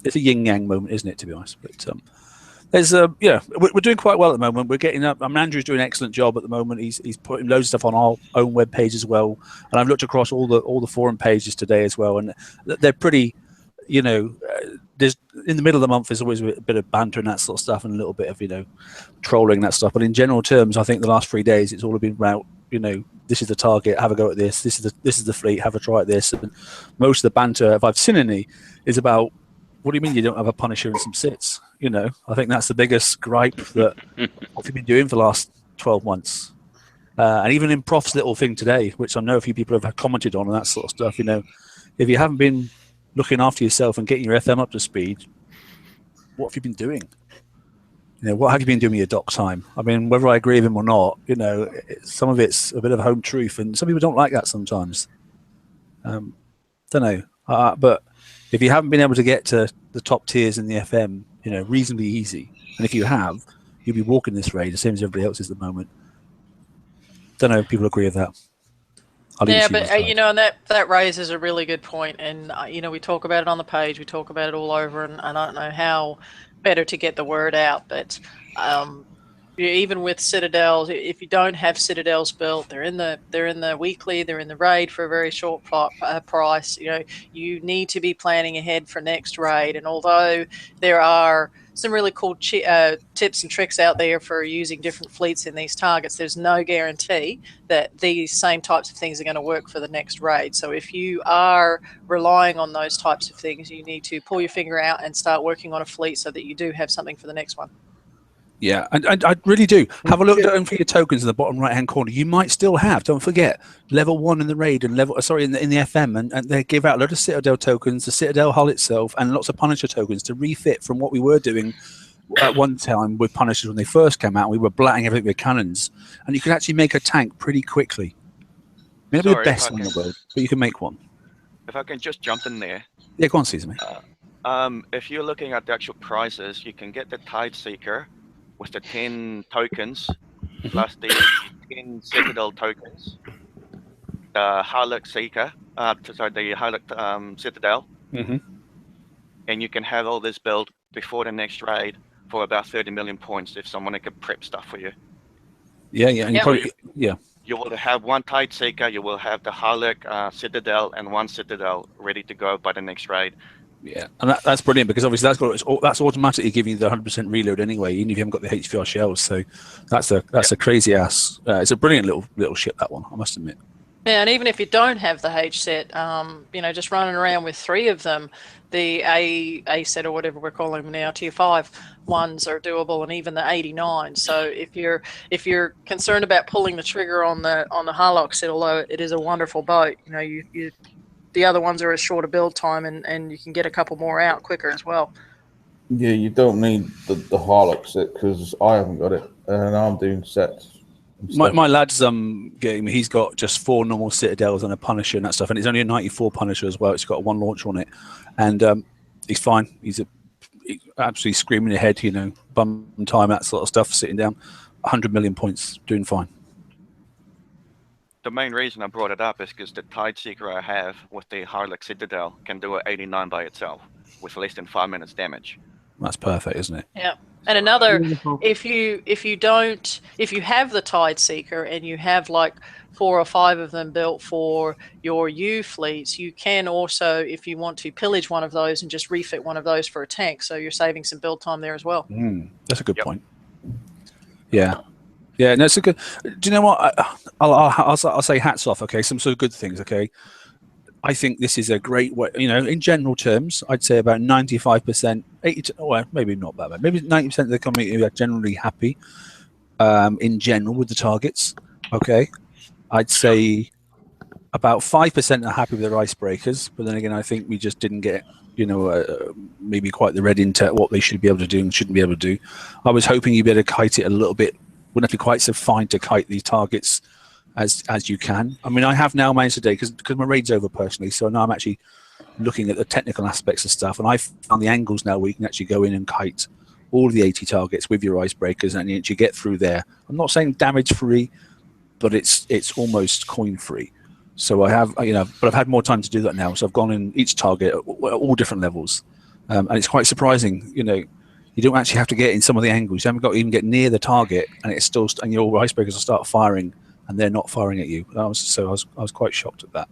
[SPEAKER 1] it's a yin yang moment, isn't it? To be honest, but there's we're doing quite well at the moment. We're getting up. I mean, Andrew's doing an excellent job at the moment. He's putting loads of stuff on our own web page as well. And I've looked across all the forum pages today as well, and they're pretty. There's in the middle of the month there's always a bit of banter and that sort of stuff, and a little bit of trolling that stuff. But in general terms, I think the last 3 days it's all been about this is the target, have a go at this. This is the fleet, have a try at this. And most of the banter, if I've seen any, is about what do you mean you don't have a Punisher and some sits? I think that's the biggest gripe that what you've been doing for the last 12 months. And even in Prof's little thing today, which I know a few people have commented on and that sort of stuff. If you haven't been looking after yourself and getting your FM up to speed, what have you been doing? What have you been doing with your dock time? I mean, whether I agree with him or not, some of it's a bit of home truth, and some people don't like that sometimes. Don't know. But if you haven't been able to get to the top tiers in the FM, reasonably easy, and if you have, you'll be walking this raid the same as everybody else is at the moment. Don't know if people agree with that.
[SPEAKER 2] Yeah, but and that raises a really good point, and we talk about it on the page, we talk about it all over, and I don't know how better to get the word out, but even with Citadels, if you don't have Citadels built, they're in the weekly, they're in the raid for a very short price. You need to be planning ahead for next raid, and although there are some really cool tips and tricks out there for using different fleets in these targets, there's no guarantee that these same types of things are going to work for the next raid. So if you are relying on those types of things, you need to pull your finger out and start working on a fleet so that you do have something for the next one.
[SPEAKER 1] Yeah, and I really do. Have a look down for your tokens in the bottom right-hand corner. You might still have, don't forget, level 1 in the raid and in the FM, and they give out a lot of Citadel tokens, the Citadel hull itself, and lots of Punisher tokens to refit from what we were doing at one time with Punishers when they first came out. We were blatting everything with cannons, and you could actually make a tank pretty quickly. Maybe the best one in the world, but you can make one.
[SPEAKER 7] If I can just jump in there.
[SPEAKER 1] Yeah, go on, Caesar.
[SPEAKER 7] If you're looking at the actual prices, you can get the Tide Seeker with the 10 tokens, plus the 10 Citadel tokens, the Harlock Seeker, the Harlock Citadel, and you can have all this built before the next raid for about 30 million points if someone can prep stuff for you.
[SPEAKER 1] Yeah, and
[SPEAKER 7] you will have one Tide Seeker, you will have the Harlock Citadel, and one Citadel ready to go by the next raid.
[SPEAKER 1] Yeah, and that's brilliant because obviously that's automatically giving you the 100% reload anyway, even if you haven't got the HVR shells. So that's a crazy ass. It's a brilliant little ship, that one, I must admit.
[SPEAKER 2] Yeah, and even if you don't have the H set, just running around with 3 of them, the A set or whatever we're calling them now, tier 5 ones are doable, and even the 89. So if you're concerned about pulling the trigger on the Harlock set, although it is a wonderful boat, the other ones are a shorter build time, and you can get a couple more out quicker as well.
[SPEAKER 5] Yeah, you don't need the Harlock set because I haven't got it, and I'm doing sets.
[SPEAKER 1] My lad's he's got just 4 normal Citadels and a Punisher and that stuff, and it's only a 94 Punisher as well. It's got 1 launcher on it, and he's fine. He's absolutely screaming ahead, bum time, that sort of stuff, sitting down, 100 million points, doing fine.
[SPEAKER 7] The main reason I brought it up is because the Tide Seeker I have with the Harlock Citadel can do an 89 by itself with less than 5 minutes damage.
[SPEAKER 1] That's perfect, isn't it?
[SPEAKER 2] Yeah. And another, if you have the Tide Seeker and you have like 4 or 5 of them built for your U fleets, you can also, if you want to, pillage one of those and just refit one of those for a tank. So you're saving some build time there as well.
[SPEAKER 1] That's a good point. Yeah. Yeah, no, it's a good. Do you know what? I'll say hats off. Okay, some sort of good things. Okay, I think this is a great way. In general terms, I'd say about 95%, 80. Well, maybe not that bad. Maybe 90% of the community are generally happy. In general, with the targets. Okay, I'd say about 5% are happy with their icebreakers, but then again, I think we just didn't get. Maybe quite the red into what they should be able to do and shouldn't be able to do. I was hoping you'd be able to kite it a little bit. Wouldn't have to be quite so fine to kite these targets as you can. I mean, I have now managed today because my raid's over personally, so now I'm actually looking at the technical aspects of stuff, and I've found the angles now where you can actually go in and kite all the 80 targets with your icebreakers, and you get through there. I'm not saying damage free, but it's almost coin free. So I have, but I've had more time to do that now. So I've gone in each target at all different levels, and it's quite surprising. You don't actually have to get in some of the angles. You haven't got to even get near the target, and it's still, and your icebreakers will start firing, and they're not firing at you. I was quite shocked at that.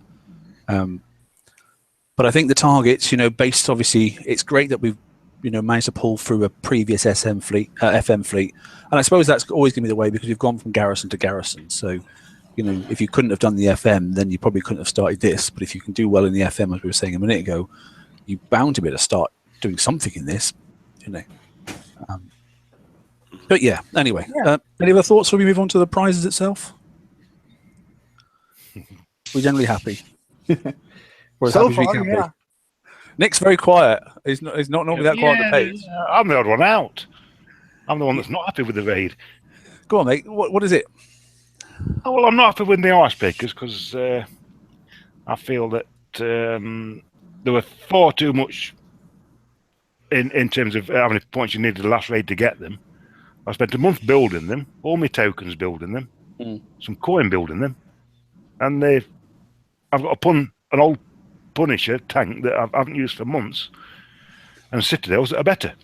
[SPEAKER 1] But I think the targets, based obviously, it's great that we've managed to pull through a previous FM fleet, and I suppose that's always going to be the way because we've gone from garrison to garrison. So, if you couldn't have done the FM, then you probably couldn't have started this. But if you can do well in the FM, as we were saying a minute ago, you're bound to be able to start doing something in this, But yeah, anyway, any other thoughts before we move on to the prizes itself? We're generally happy. Or as
[SPEAKER 6] So
[SPEAKER 1] happy as we
[SPEAKER 6] far,
[SPEAKER 1] can
[SPEAKER 6] yeah.
[SPEAKER 1] be. Nick's very quiet. He's not normally that quiet on the page.
[SPEAKER 4] I'm the odd one out. I'm the one that's not happy with the raid.
[SPEAKER 1] Go on, mate. What is it?
[SPEAKER 4] Oh, well, I'm not happy with the icebreakers because I feel that there were far too much in terms of how many points you needed the last raid to get them. I spent a month building them, all my tokens building them, some coin building them, and I've got an old Punisher tank that I haven't used for months, and Citadels that are better.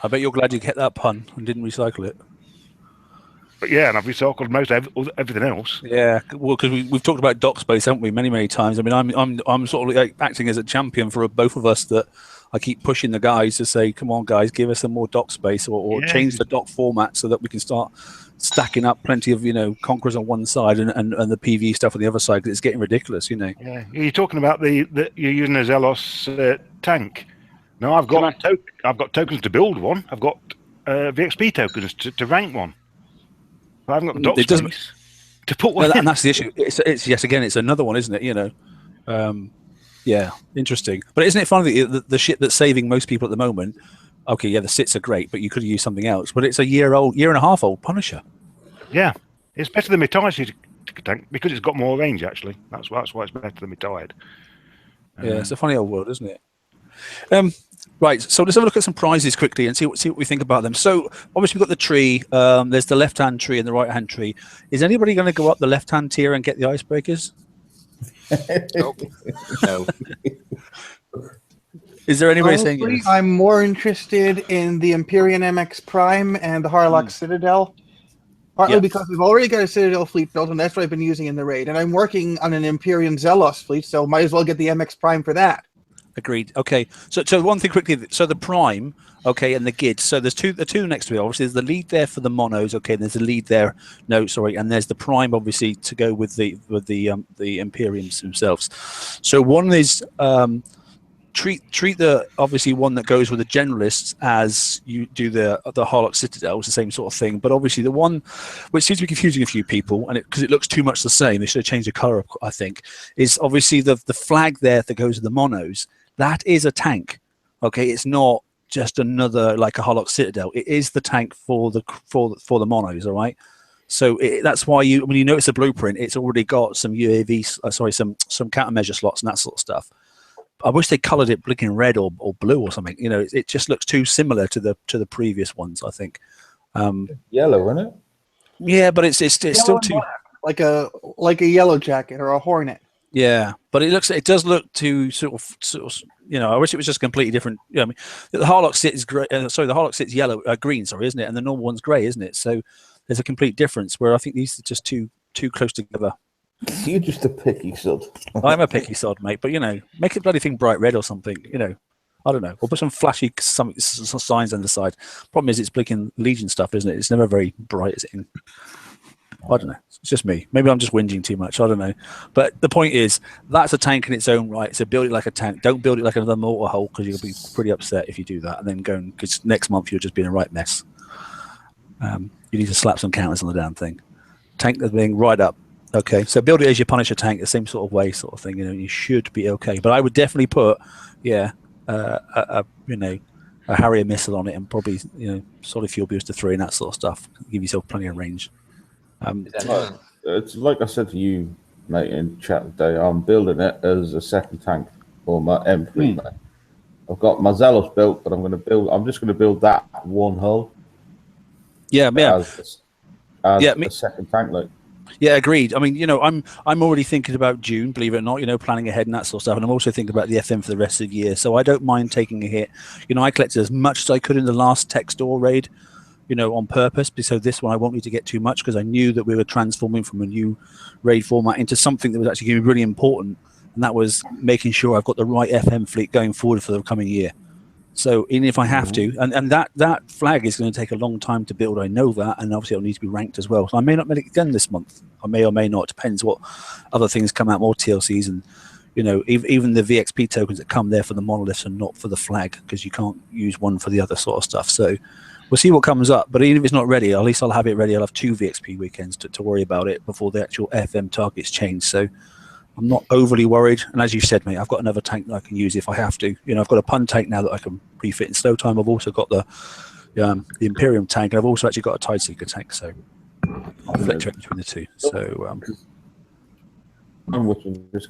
[SPEAKER 1] I bet you're glad you kept that pun and didn't recycle it.
[SPEAKER 4] But yeah, and I've recycled most everything else.
[SPEAKER 1] Yeah, well, because we've talked about dock space, haven't we, many times. I mean, I'm sort of like acting as a champion for both of us, that I keep pushing the guys to say, come on, guys, give us some more dock space, or change the dock format so that we can start stacking up plenty of conquerors on one side and the PV stuff on the other side, because it's getting ridiculous.
[SPEAKER 4] Yeah, you're talking about the you're using a Zelos tank. No, I've got tokens to build one. I've got VXP tokens to rank one. I haven't got the dock space to put one in.
[SPEAKER 1] And that's the issue. It's yes, again, it's another one, isn't it? Yeah, interesting. But isn't it funny that the shit that's saving most people at the moment? Okay, yeah, the sits are great, but you could have used something else. But it's a year and a half old Punisher.
[SPEAKER 4] Yeah, it's better than my Tired tank because it's got more range. Actually, that's why it's better than my Tired.
[SPEAKER 1] Yeah, it's a funny old world, isn't it? Right, so let's have a look at some prizes quickly and see what we think about them. So obviously we've got the tree. There's the left-hand tree and the right-hand tree. Is anybody going to go up the left-hand tier and get the icebreakers?
[SPEAKER 8] No.
[SPEAKER 1] Is there anybody saying yes?
[SPEAKER 6] I'm more interested in the Empyrean MX Prime and the Harlock Citadel. Partly because we've already got a Citadel fleet built, and that's what I've been using in the raid. And I'm working on an Empyrean Zelos fleet, so might as well get the MX Prime for that.
[SPEAKER 1] Agreed. Okay. So one thing quickly. So the Prime, okay, and the Gid. So there's the two next to it. Obviously, there's the lead there for the monos. Okay, and there's a lead there. No, sorry, and there's the Prime, obviously, to go with the Imperiums themselves. So one is treat the obviously one that goes with the generalists as you do the Harlock Citadel. It's the same sort of thing. But obviously the one which seems to be confusing a few people, and because it looks too much the same, they should have changed the color. I think is obviously the flag there that goes with the monos. That is a tank, okay. It's not just another like a Harlock Citadel. It is the tank for the monos, all right. So that's why when you notice the blueprint, it's already got some UAV, some countermeasure slots and that sort of stuff. I wish they coloured it blinking red or blue or something. It just looks too similar to the previous ones. I think.
[SPEAKER 5] Yellow, isn't it?
[SPEAKER 1] Yeah, but it's still too
[SPEAKER 6] like a yellow jacket or a hornet.
[SPEAKER 1] Yeah, but it does look too sort of I wish it was just completely different. I mean, the Harlock Sit is grey. The Harlock Sit's green, sorry, isn't it? And the normal one's grey, isn't it? So there's a complete difference. Where I think these are just too close together.
[SPEAKER 5] You're just a picky sod.
[SPEAKER 1] I'm a picky sod, mate. But make it bloody thing bright red or something. I don't know. Or put some flashy some signs on the side. Problem is, it's blinking Legion stuff, isn't it? It's never very bright, is it? I don't know. It's just me. Maybe I'm just whinging too much. I don't know. But the point is, that's a tank in its own right. So build it like a tank. Don't build it like another mortar hull, because you'll be pretty upset if you do that. And then because next month you'll just be in a right mess. You need to slap some counters on the damn thing. Tank the thing right up. Okay, so build it as your Punisher tank, the same sort of way, sort of thing. You should be okay. But I would definitely put, a Harrier missile on it, and probably solid fuel booster 3 and that sort of stuff. Give yourself plenty of range.
[SPEAKER 5] It's like I said to you, mate, in chat today. I'm building it as a second tank or my M3 mech. I've got my Zealous built, but I'm just going to build that one hull.
[SPEAKER 1] Yeah,
[SPEAKER 5] as a second tank load.
[SPEAKER 1] Yeah, agreed. I mean, you know, I'm already thinking about June, believe it or not, you know, planning ahead and that sort of stuff. And I'm also thinking about the FM for the rest of the year. So I don't mind taking a hit. You know, I collected as much as I could in the last tech store raid, you know, on purpose. So this one I won't need to get too much because I knew that we were transforming from a new raid format into something that was actually going to be really important. And that was making sure I've got the right FM fleet going forward for the coming year. So even if I have to, and that flag is going to take a long time to build, I know that, and obviously it'll need to be ranked as well. So I may not make it done this month. I may or may not. Depends what other things come out, more TLCs, and you know, even the VXP tokens that come there for the monoliths and not for the flag, because you can't use one for the other sort of stuff. So we'll see what comes up. But even if it's not ready, at least I'll have it ready. I'll have 2 VXP weekends to worry about it before the actual FM targets change. So I'm not overly worried. And as you said, mate, I've got another tank that I can use if I have to. You know, I've got a pun tank now that I can refit in slow time. I've also got the Imperium tank, and I've also actually got a Tide Seeker tank. So I'll fluctuate between the two. So
[SPEAKER 5] I'm just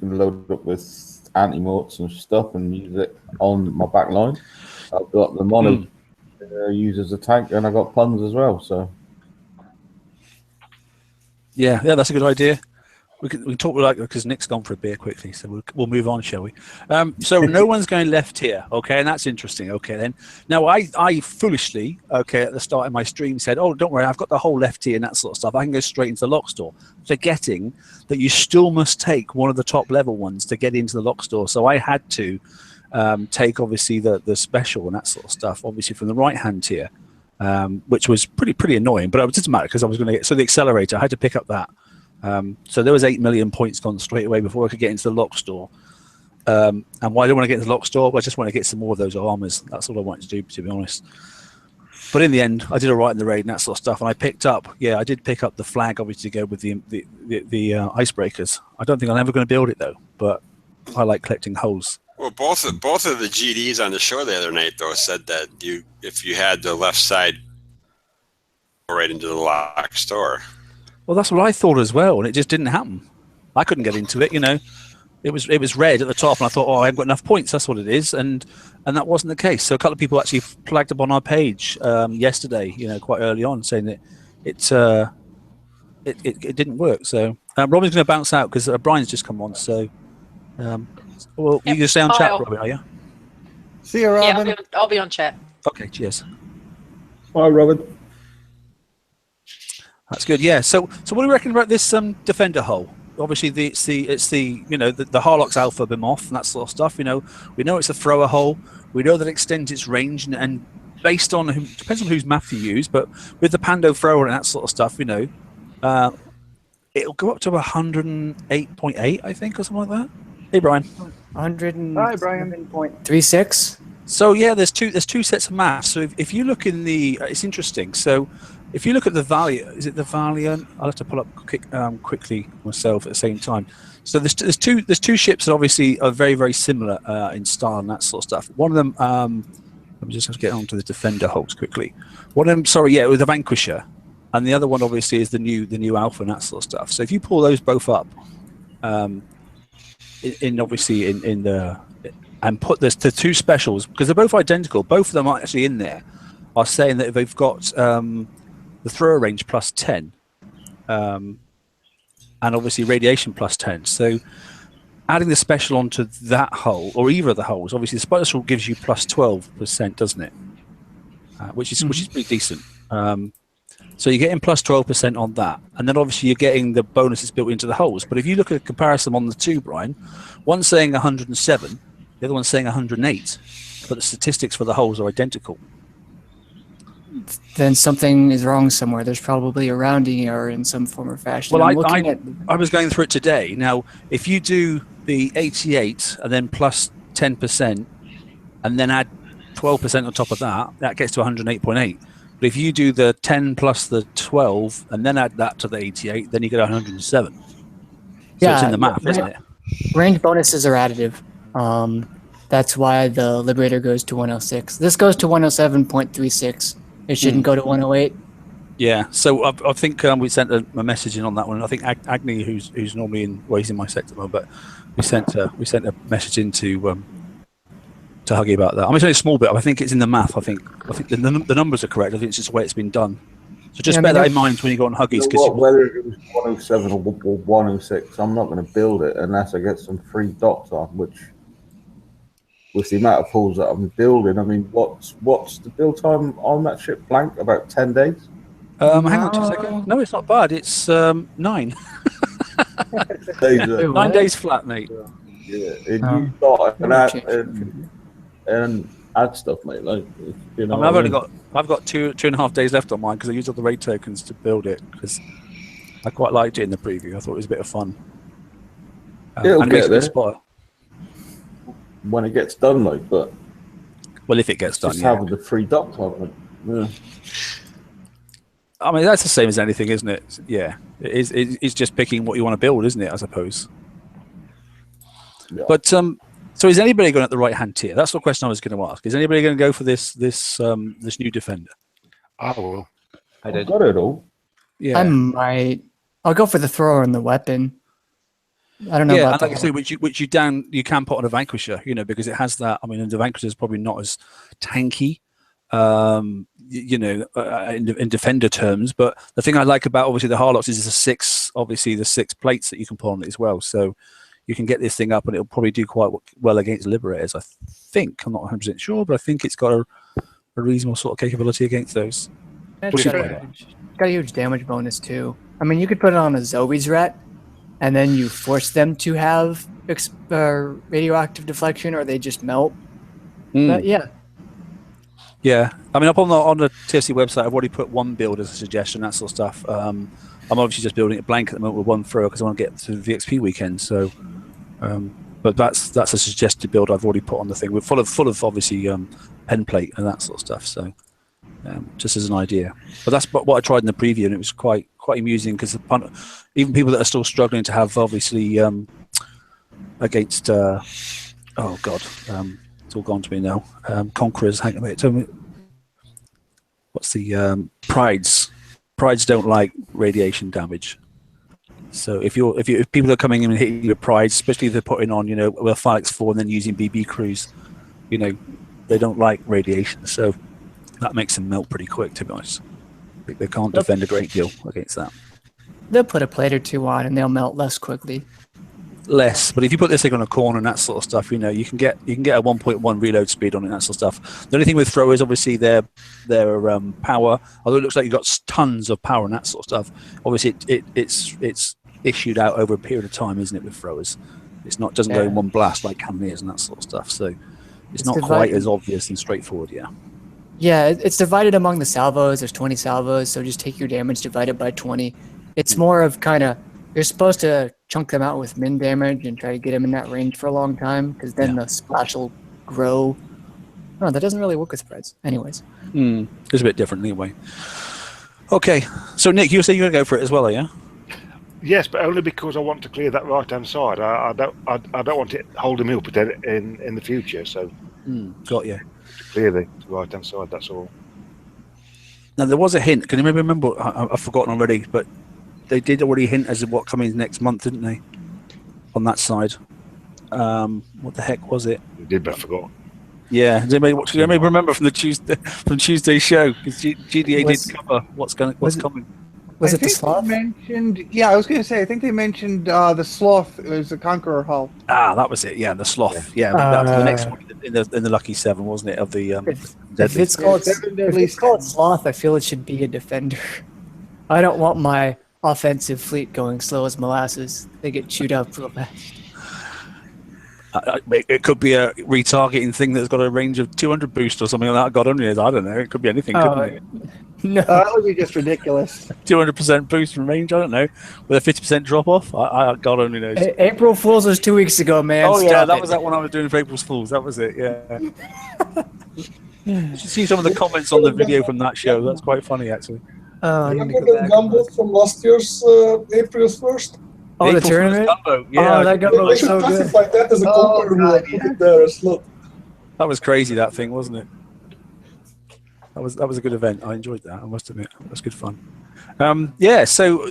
[SPEAKER 5] going to load it up with anti-morts and stuff and use it on my back line. I've got the mono used as a tank, and I've got puns as well. So yeah,
[SPEAKER 1] that's a good idea. We can talk like because Nick's gone for a beer quickly, so we'll move on, shall we? So no one's going left here, okay, and that's interesting. Okay, then now I foolishly, okay, at the start of my stream said, oh, don't worry, I've got the whole left here and that sort of stuff. I can go straight into the lock store, forgetting that you still must take one of the top level ones to get into the lock store. So I had to take obviously the special and that sort of stuff, obviously from the right hand tier, which was pretty annoying, but it didn't matter because I was going to get the accelerator. I had to pick up that. So there was 8 million points gone straight away before I could get into the lock store. And why I don't want to get into the lock store, I just want to get some more of those armors. That's all I wanted to do, to be honest. But in the end, I did all right in the raid and that sort of stuff. And I did pick up the flag, obviously, to go with the icebreakers. I don't think I'm ever going to build it though, but I like collecting holes.
[SPEAKER 10] Well, both of the GDs on the show the other night though said that if you had the left side right into the lock store.
[SPEAKER 1] Well, that's what I thought as well, and it just didn't happen. I couldn't get into it, you know. It was red at the top, and I thought, oh, I haven't got enough points. That's what it is, and that wasn't the case. So a couple of people actually flagged up on our page yesterday, you know, quite early on, saying that it didn't work. So Robin's going to bounce out because Brian's just come on. So, well, you can stay on chat, Robin, are you?
[SPEAKER 6] See you, Robin.
[SPEAKER 2] Yeah, I'll be on chat.
[SPEAKER 1] Okay, cheers.
[SPEAKER 9] Bye, Robin.
[SPEAKER 1] That's good. Yeah. So what do you reckon about this defender hull? Obviously, it's the you know the Harlock's Alpha been off and that sort of stuff. You know, we know it's a thrower hull. We know that it extends its range and based on depends on whose math you use, but with the Pando thrower and that sort of stuff, you know, it'll go up to 108.8, I think, or something like that. Hey, Brian.
[SPEAKER 12] 107.36.
[SPEAKER 1] So yeah, there's two sets of maths. So if you look in it's interesting. So if you look at the Valiant, is it the Valiant? I'll have to pull up quickly myself at the same time. So there's two ships that obviously are very, very similar in style and that sort of stuff. One of them, let me just get on to the Defender hulks quickly. One of them, with the Vanquisher, and the other one obviously is the new Alpha and that sort of stuff. So if you pull those both up, and put the two specials, because they're both identical, both of them are actually in there, are saying that they've got the thrower range plus 10, and obviously radiation plus 10. So adding the special onto that hull, or either of the hulls, obviously the special gives you plus 12%, doesn't it? Which is pretty decent. So you're getting plus 12% on that, and then obviously you're getting the bonuses built into the hulls. But if you look at a comparison on the two, Brian, one's saying 107, the other one's saying 108, but the statistics for the hulls are identical.
[SPEAKER 12] Then something is wrong somewhere. There's probably a rounding error in some form or fashion.
[SPEAKER 1] Well, I was going through it today. Now, if you do the 88 and then plus 10% and then add 12% on top of that, that gets to 108.8. But if you do the 10 plus the 12 and then add that to the 88, then you get 107. So it's in the math, isn't it?
[SPEAKER 12] Range bonuses are additive. That's why the Liberator goes to 106. This goes to 107.36. It shouldn't go to 108.
[SPEAKER 1] Yeah, so I think we sent a message in on that one. I think Agni, who's normally he's in my sector, but we sent a message in to Huggy about that. I mean, it's only a small bit. I think it's in the math. I think the numbers are correct. I think it's just the way it's been done. So just bear that in mind when you go on Huggies.
[SPEAKER 5] Whether it was 107 or 106, I'm not going to build it unless I get some free dots on, which with the amount of pools that I'm building, I mean, what's the build time on that ship blank? About 10 days?
[SPEAKER 1] Hang on 2 seconds. No, it's not bad. It's 9. 9 days flat, mate.
[SPEAKER 5] Yeah, you start and add stuff, mate. Like, you know,
[SPEAKER 1] I've got 2.5 days left on mine because I used all the raid tokens to build it because I quite liked it in the preview. I thought it was a bit of fun.
[SPEAKER 5] It'll
[SPEAKER 1] and
[SPEAKER 5] get there
[SPEAKER 1] spot
[SPEAKER 5] when it gets done, like, but
[SPEAKER 1] if it gets done,
[SPEAKER 5] just having the free dot time, yeah.
[SPEAKER 1] I mean, that's the same as anything, isn't it? Yeah, it's just picking what you want to build, isn't it? I suppose. Yeah. But so is anybody going at the right hand tier? That's the question I was going to ask. Is anybody going to go for this new defender?
[SPEAKER 4] I will.
[SPEAKER 5] I did. Got it all.
[SPEAKER 12] Yeah, I might. I'll go for the thrower and the weapon. I don't know.
[SPEAKER 1] Yeah,
[SPEAKER 12] about
[SPEAKER 1] and like I say, which you can put on a Vanquisher, you know, because it has that. I mean, the Vanquisher is probably not as tanky, you know, in defender terms. But the thing I like about obviously the Harlocks is the 6 plates that you can put on it as well. So you can get this thing up, and it'll probably do quite well against Liberators. I think I'm not 100% sure, but I think it's got a reasonable sort of capability against those.
[SPEAKER 12] It's got a huge damage bonus too. I mean, you could put it on a Zoe's rat, and then you force them to have radioactive deflection, or they just melt. But yeah.
[SPEAKER 1] Yeah, I mean, up on the TFC website, I've already put one build as a suggestion, that sort of stuff. I'm obviously just building it blank at the moment with one thrower because I want to get to the VXP weekend. So, but that's a suggested build I've already put on the thing. We're full of obviously pen plate and that sort of stuff. So, just as an idea. But that's what I tried in the preview, and it was quite amusing because even people that are still struggling to have obviously against oh god. It's all gone to me now. Conquerors, hang on a minute. Tell me, what's the prides? Prides don't like radiation damage. So if people are coming in and hitting you with prides, especially if they're putting on, you know, well, Phalanx 4 and then using BB crews, you know, they don't like radiation. So that makes them melt pretty quick, to be honest. They can't defend a great deal against that.
[SPEAKER 12] They'll put a plate or two on and they'll melt less quickly.
[SPEAKER 1] Less, but if you put this thing on a corner and that sort of stuff, you know, you can get a 1.1 reload speed on it and that sort of stuff. The only thing with throwers, obviously, their power, although it looks like you've got tons of power and that sort of stuff, obviously it's issued out over a period of time, isn't it, with throwers? Doesn't go in one blast like cannoneers and that sort of stuff, so it's not quite as obvious and straightforward.
[SPEAKER 12] Yeah, it's divided among the salvos. There's 20 salvos, so just take your damage divided by 20. It's more of kind of, you're supposed to chunk them out with min damage and try to get them in that range for a long time, because then the splash will grow. No, that doesn't really work with spreads. Anyways.
[SPEAKER 1] It's a bit different anyway. Okay, so Nick, you were saying you're going to go for it as well, are you?
[SPEAKER 4] Yes, but only because I want to clear that right-hand side. I don't want it holding me up in the future, so...
[SPEAKER 1] Got you.
[SPEAKER 4] To clear the right-hand side, that's all.
[SPEAKER 1] Now, there was a hint. Can you remember? I've forgotten already, but they did already hint as to what coming next month, didn't they? On that side. What the heck was it?
[SPEAKER 4] They did, but I forgot.
[SPEAKER 1] Yeah. Does anybody remember from Tuesday's show? Because GDA did cover what's coming.
[SPEAKER 12] Was it the sloth?
[SPEAKER 6] I was going to say, I think they mentioned the sloth is the Conqueror hull.
[SPEAKER 1] Ah, that was it. Yeah, the sloth. Yeah, that was the next one in the Lucky 7, wasn't it? Of the
[SPEAKER 12] if it's called sloth, I feel it should be a defender. I don't want my offensive fleet going slow as molasses. They get chewed up real fast.
[SPEAKER 1] It could be a retargeting thing that's got a range of 200 boost or something like that. God only knows. I don't know. It could be anything, couldn't it?
[SPEAKER 6] No, that would be just ridiculous.
[SPEAKER 1] 200% boost from range, I don't know. With a 50% drop off, God only knows.
[SPEAKER 12] April Fool's was 2 weeks ago, man.
[SPEAKER 1] Oh, yeah, that was that one I was doing for April Fool's. That was it, yeah. You should see some of the comments on the video from that show. That's quite funny, actually.
[SPEAKER 9] Remember the gumbo from last year's April's 1st?
[SPEAKER 12] Oh, the tournament?
[SPEAKER 1] Gumbo. Yeah,
[SPEAKER 12] that gumbo was so good.
[SPEAKER 9] They should classify that as a Conqueror rule and put it there as slot.
[SPEAKER 1] That was crazy, that thing, wasn't it? That was a good event. I enjoyed that. I must admit, it was good fun. Yeah. So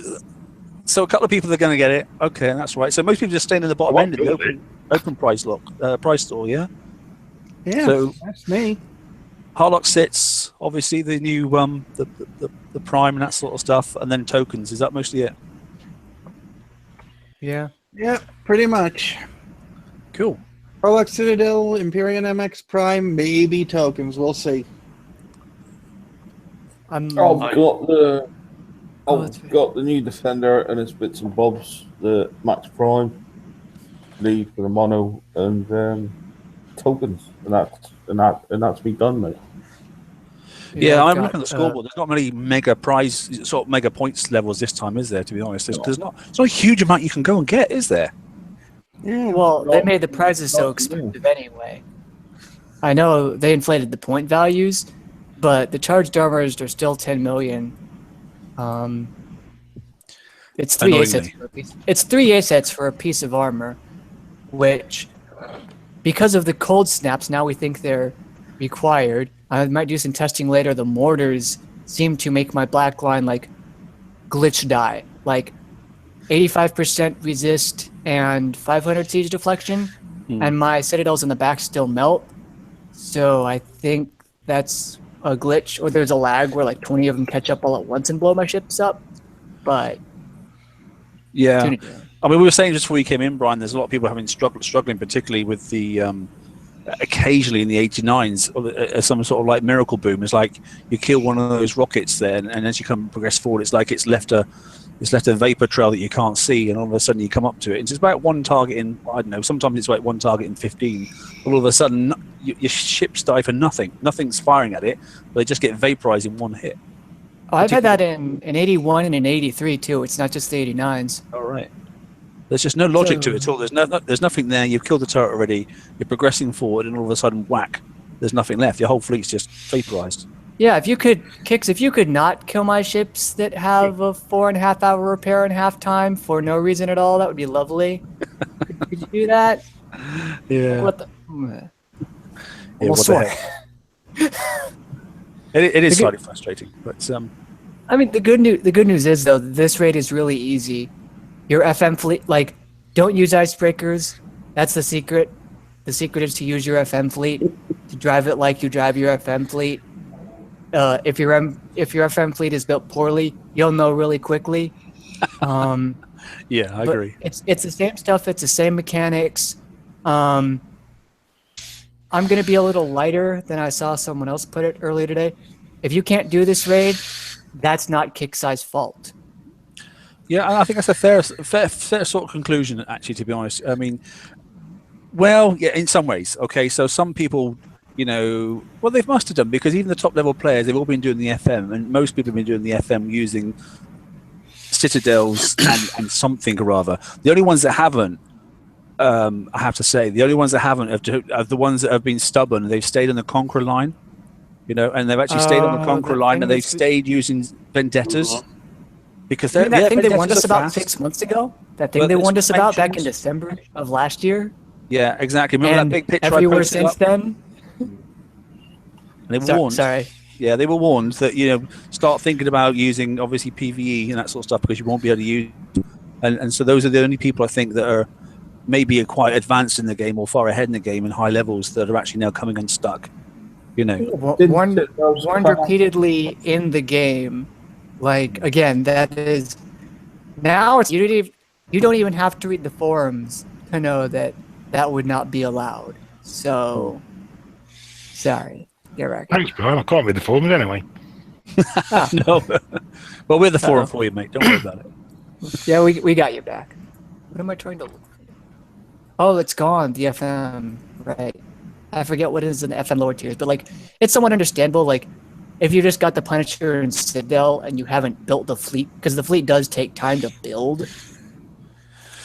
[SPEAKER 1] a couple of people are going to get it. Okay, that's right. So most people just staying in the bottom end of the open price store. Yeah.
[SPEAKER 6] Yeah.
[SPEAKER 1] So
[SPEAKER 6] that's me.
[SPEAKER 1] Harlock sits, obviously the new the prime and that sort of stuff, and then tokens. Is that mostly it?
[SPEAKER 12] Yeah.
[SPEAKER 6] Yeah, pretty much.
[SPEAKER 1] Cool.
[SPEAKER 6] Prolux Citadel, Imperium MX Prime, maybe tokens. We'll see.
[SPEAKER 5] I've got the new Defender and its bits and bobs, the Max Prime, lead for the mono, and tokens, and that's me done, mate.
[SPEAKER 1] Yeah, I'm looking at the scoreboard. There's not many mega points levels this time, is there? To be honest, there's not a huge amount you can go and get, is there?
[SPEAKER 6] Yeah.
[SPEAKER 12] Well, they made the prizes so expensive anyway. I know they inflated the point values, but the charged armors are still 10 million. It's 3 assets for a piece. It's 3 assets for a piece of armor, which, because of the cold snaps, now we think they're required. I might do some testing later. The mortars seem to make my black line like glitch die, like 85% resist and 500 siege deflection, and my citadels in the back still melt. So I think that's a glitch, or there's a lag where like 20 of them catch up all at once and blow my ships up. But
[SPEAKER 1] yeah, I mean, we were saying just before you came in, Brian, there's a lot of people having struggling, particularly with the occasionally in the 89s, or some sort of like miracle boom. It's like you kill one of those rockets there, and as you progress forward, it's like it's left a vapor trail that you can't see, and all of a sudden you come up to it. It's just about one target in, I don't know, sometimes it's like one target in 15. All of a sudden, your ships die for nothing. Nothing's firing at it, but they just get vaporized in one hit.
[SPEAKER 12] Oh, I've had that in 81 and in 83 too. It's not just the 89s.
[SPEAKER 1] All right. There's just no logic to it at all. There's nothing there. You've killed the turret already. You're progressing forward, and all of a sudden, whack! There's nothing left. Your whole fleet's just vaporized.
[SPEAKER 12] Yeah, if you could not kill my ships that have a 4.5 hour repair in halftime for no reason at all, that would be lovely. Could you do that?
[SPEAKER 1] Yeah.
[SPEAKER 12] What the?
[SPEAKER 1] Yeah, what the heck? It is slightly frustrating, but
[SPEAKER 12] I mean, the good news is though, this raid is really easy. Your FM fleet, like, don't use icebreakers. That's the secret. The secret is to use your FM fleet, to drive it like you drive your FM fleet. If your FM fleet is built poorly, you'll know really quickly.
[SPEAKER 1] Yeah, I agree.
[SPEAKER 12] It's the same stuff. It's the same mechanics. I'm gonna be a little lighter than I saw someone else put it earlier today. If you can't do this raid, that's not Kicksai's fault.
[SPEAKER 1] Yeah, I think that's a fair sort of conclusion, actually, to be honest. I mean, well, yeah, in some ways. Okay, so some people, well, they must have done, because even the top level players, they've all been doing the FM, and most people have been doing the FM using citadels and something or other. The only ones that haven't, I have to say, the only ones that haven't are the ones that have been stubborn. They've stayed on the Conqueror line, and they've actually stayed on the Conqueror line, and they've stayed using vendettas. Because
[SPEAKER 12] that thing they warned us about 6 months ago? That thing they warned us about back in December of last year?
[SPEAKER 1] Yeah, exactly. Remember that big picture
[SPEAKER 12] everywhere since then?
[SPEAKER 1] They were warned.
[SPEAKER 12] Sorry.
[SPEAKER 1] Yeah, they were warned that, start thinking about using, obviously, PvE and that sort of stuff, because you won't be able to use it. And so those are the only people, I think, that are maybe quite advanced in the game or far ahead in the game in high levels that are actually now coming unstuck.
[SPEAKER 12] Warned repeatedly in the game. Like, again, that is now you don't even have to read the forums to know that would not be allowed. So, sorry. Get right.
[SPEAKER 4] Thanks, Brian. I can't read the forums anyway.
[SPEAKER 1] No. Well, we're the forum for you, mate. Don't worry about it.
[SPEAKER 12] Yeah, we got you back. What am I trying to look for? Oh, it's gone. The FM. Right. I forget what is in the FM lower tiers, but, like, it's somewhat understandable. Like, if you just got the Punisher and Citadel and you haven't built the fleet, because the fleet does take time to build,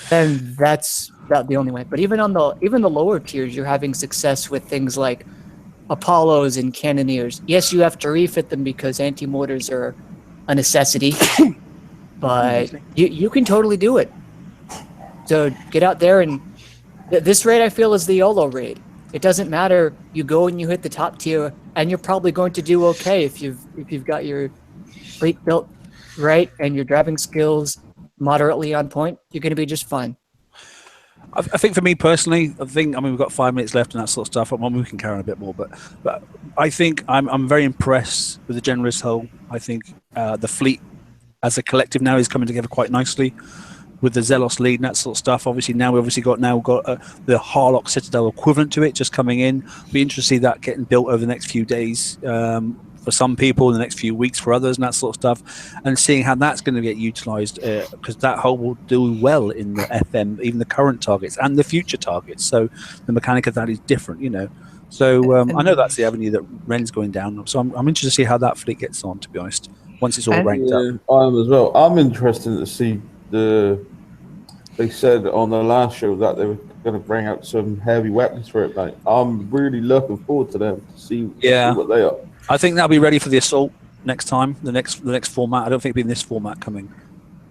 [SPEAKER 12] then that's about the only way. But even the lower tiers, you're having success with things like Apollos and Cannoneers. Yes, you have to refit them because anti-mortars are a necessity, but you can totally do it. So get out there, and this raid I feel is the YOLO raid. It doesn't matter. You go and you hit the top tier, and you're probably going to do okay if you've got your fleet built right and your driving skills moderately on point. You're going to be just fine.
[SPEAKER 1] I think for me personally, we've got 5 minutes left and that sort of stuff. Well, we can carry on a bit more, but I think I'm very impressed with the generous hull. I think the fleet as a collective now is coming together quite nicely with the Zelos lead and that sort of stuff. Obviously, now we've got the Harlock Citadel equivalent to it just coming in. Be interested to see that getting built over the next few days. For some people in the next few weeks, for others, and that sort of stuff, and seeing how that's going to get utilized, because that hull will do well in the FM, even the current targets and the future targets. So the mechanic of that is different, So I know that's the avenue that Ren's going down. So I'm interested to see how that fleet gets on, to be honest, once it's all ranked up.
[SPEAKER 5] I am as well. I'm interested to see they said on the last show that they were going to bring out some heavy weapons for it, mate. I'm really looking forward to them to see what they are.
[SPEAKER 1] I think that'll be ready for the assault next time, the next format. I don't think it'll be in this format coming,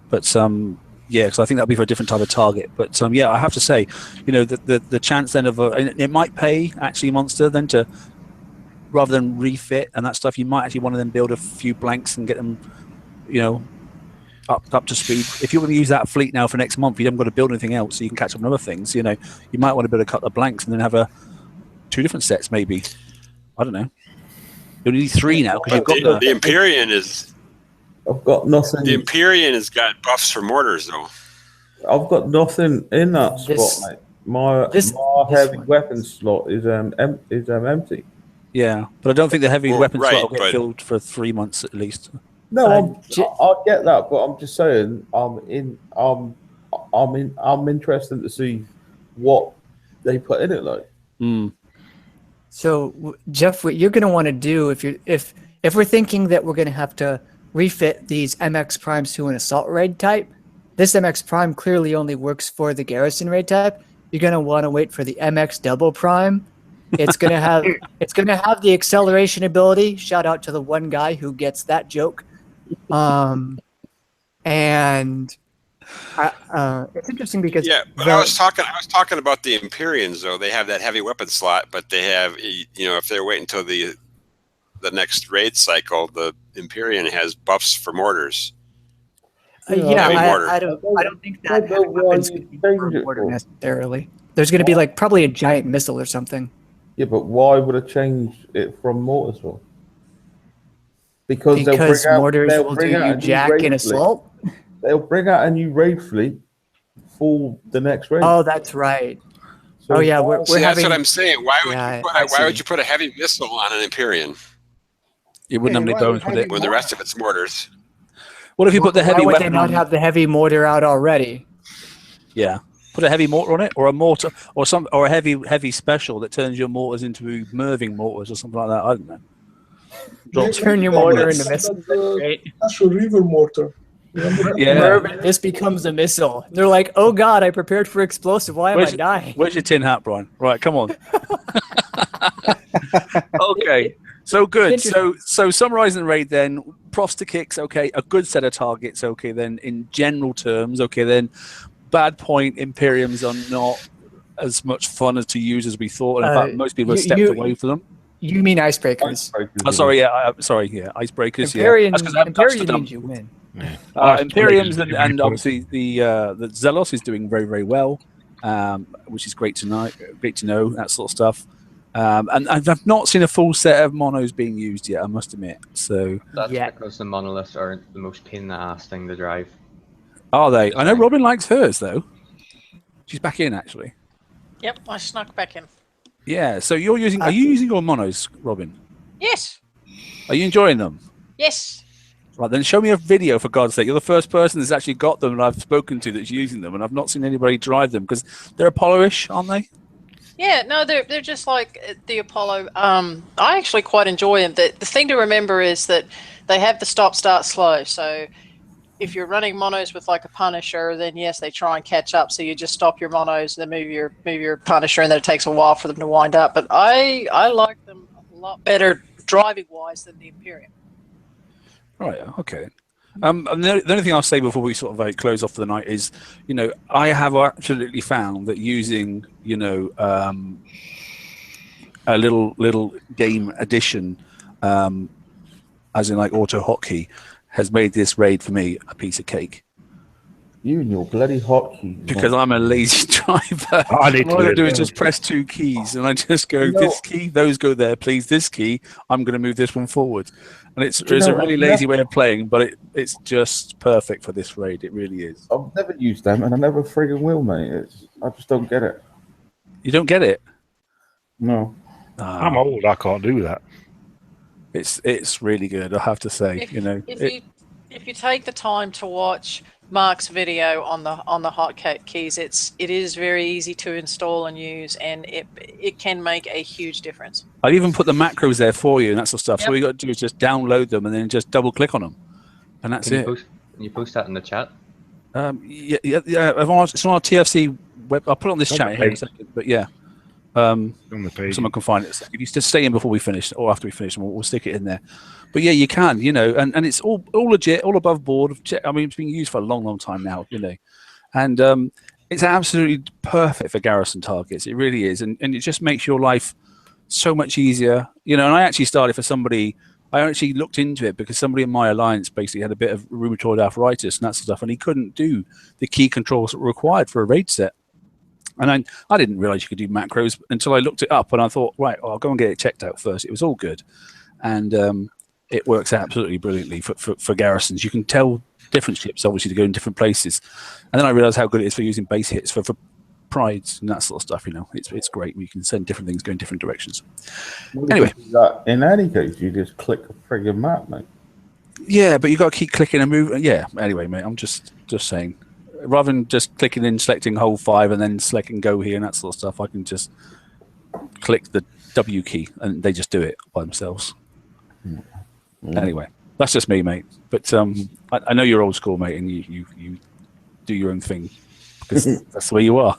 [SPEAKER 1] but because I think that'll be for a different type of target. But I have to say, the chance then of it might pay actually Monster then to, rather than refit and that stuff, you might actually want to then build a few blanks and get them, up to speed. If you're going to use that fleet now for next month, you haven't got to build anything else, so you can catch up on other things. You might want to build a couple of blanks and then have 2 different sets, maybe. I don't know. You need 3 now because you've got
[SPEAKER 10] the Empyrean is.
[SPEAKER 5] I've got nothing.
[SPEAKER 10] The Empyrean has got buffs for mortars, though.
[SPEAKER 5] I've got nothing in that spot, mate. My heavy weapons slot is empty.
[SPEAKER 1] Yeah, but I don't think the heavy weapons slot will get filled for 3 months at least.
[SPEAKER 5] No, I get that, but I'm just saying I'm interested to see what they put in it like.
[SPEAKER 12] So, Jeff, what you're going to want to do if we're thinking that we're going to have to refit these MX primes to an assault raid type, this MX prime clearly only works for the garrison raid type. You're going to want to wait for the MX double prime. It's going to have the acceleration ability. Shout out to the one guy who gets that joke. And it's interesting because
[SPEAKER 10] but I was talking about the Empyreans though. They have that heavy weapon slot, but they have if they're waiting until the next raid cycle, the Empyrean has buffs for mortars.
[SPEAKER 12] I don't think that weapons could be for mortar necessarily. There's going to be probably a giant missile or something.
[SPEAKER 5] Yeah, but why would it change it from mortars for? Because
[SPEAKER 12] mortars will do you jack in assault.
[SPEAKER 5] They'll bring out a new raid fleet for the next raid.
[SPEAKER 12] Oh, that's right. So we're
[SPEAKER 10] that's what I'm saying. Why would you put a heavy missile on an Empyrean?
[SPEAKER 1] You wouldn't have any bones with it
[SPEAKER 10] when the rest of it's mortars.
[SPEAKER 1] What if you put the heavy
[SPEAKER 12] weapon? Why would they not
[SPEAKER 1] on?
[SPEAKER 12] have the heavy mortar out already?
[SPEAKER 1] Yeah, put a heavy mortar on it, or a mortar, or a heavy special that turns your mortars into Merving mortars or something like that. I don't know.
[SPEAKER 12] Turn your mortar into missile.
[SPEAKER 9] Actual river mortar.
[SPEAKER 1] Yeah,
[SPEAKER 12] this becomes a missile. They're like, "Oh God, I prepared for explosive. Why am I dying?"
[SPEAKER 1] Where's your tin hat, Brian? Right, come on. Okay, so good. So summarizing the raid then, props to kicks. Okay, a good set of targets. Okay, then in general terms. Okay, then bad point. Imperiums are not as much fun to use as we thought. In fact, most people have stepped away from them.
[SPEAKER 12] You mean icebreakers?
[SPEAKER 1] Icebreakers.
[SPEAKER 12] Empyrean means you win.
[SPEAKER 1] Imperiums and obviously the Zelos is doing very, very well, which is great to know. That sort of stuff. And I've not seen a full set of monos being used yet, I must admit. So
[SPEAKER 8] that's because the monoliths are the most pain in the ass thing to drive.
[SPEAKER 1] Are they? I know Robin likes hers though. She's back in actually.
[SPEAKER 2] Yep, I snuck back in.
[SPEAKER 1] Yeah. So are you using your monos, Robin?
[SPEAKER 2] Yes.
[SPEAKER 1] Are you enjoying them?
[SPEAKER 2] Yes.
[SPEAKER 1] Right, then show me a video for God's sake. You're the first person that's actually got them and I've spoken to that's using them, and I've not seen anybody drive them because they're Apollo-ish, aren't they?
[SPEAKER 2] Yeah, no, they're just like the Apollo. I actually quite enjoy them. The thing to remember is that they have the stop, start, slow. So if you're running monos with like a Punisher, then yes, they try and catch up. So you just stop your monos, then move your Punisher, and then it takes a while for them to wind up. But I like them a lot better driving wise than the Imperium.
[SPEAKER 1] Right. Okay. And the only thing I'll say before we sort of close off for the night is, I have absolutely found that using, a little game addition, as in like auto hotkey, has made this raid for me a piece of cake.
[SPEAKER 5] You and your bloody hotkeys.
[SPEAKER 1] Because I'm a lazy driver. All I do is just press 2 keys, and I just go, this key, those go there, please. This key, I'm going to move this one forward. And it's a really lazy way of playing, but it's just perfect for this raid. It really is.
[SPEAKER 5] I've never used them, and I never friggin' will, mate. I just don't get it.
[SPEAKER 1] You don't get it?
[SPEAKER 5] No.
[SPEAKER 4] I'm old. I can't do that.
[SPEAKER 1] It's really good, I have to say.
[SPEAKER 2] If you take the time to watch Mark's video on the hotkeys, it is very easy to install and use, and it can make a huge difference.
[SPEAKER 1] I even put the macros there for you and that sort of stuff. Yep. So all you got to do is just download them and then just double click on them, and that's it.
[SPEAKER 8] Can you post that in the chat?
[SPEAKER 1] Yeah. It's on our TFC web. I'll put it on this chat here in a second. But yeah,
[SPEAKER 4] on the page. Someone
[SPEAKER 1] can find it. If you just stay in before we finish, or after we finish, we'll stick it in there. But yeah, you can, and it's all legit, all above board. I mean, it's been used for a long time now, and it's absolutely perfect for garrison targets. It really is, and it just makes your life so much easier, And I actually started for somebody. I actually looked into it because somebody in my alliance basically had a bit of rheumatoid arthritis and that sort of stuff, and he couldn't do the key controls that were required for a raid set. And I didn't realize you could do macros until I looked it up, and I thought, right, I'll go and get it checked out first. It was all good, and it works absolutely brilliantly for garrisons. You can tell different ships, obviously, to go in different places. And then I realized how good it is for using base hits for prides and that sort of stuff. It's great. You can send different things, go in different directions. Anyway,
[SPEAKER 5] in any case, you just click a friggin' map, mate.
[SPEAKER 1] Yeah, but you got to keep clicking and moving. Yeah. Anyway, mate, I'm just saying, rather than just clicking in, selecting hole 5, and then selecting go here and that sort of stuff, I can just click the W key and they just do it by themselves. Anyway, that's just me, mate. But I know you're old school, mate, and you do your own thing because that's the way you are.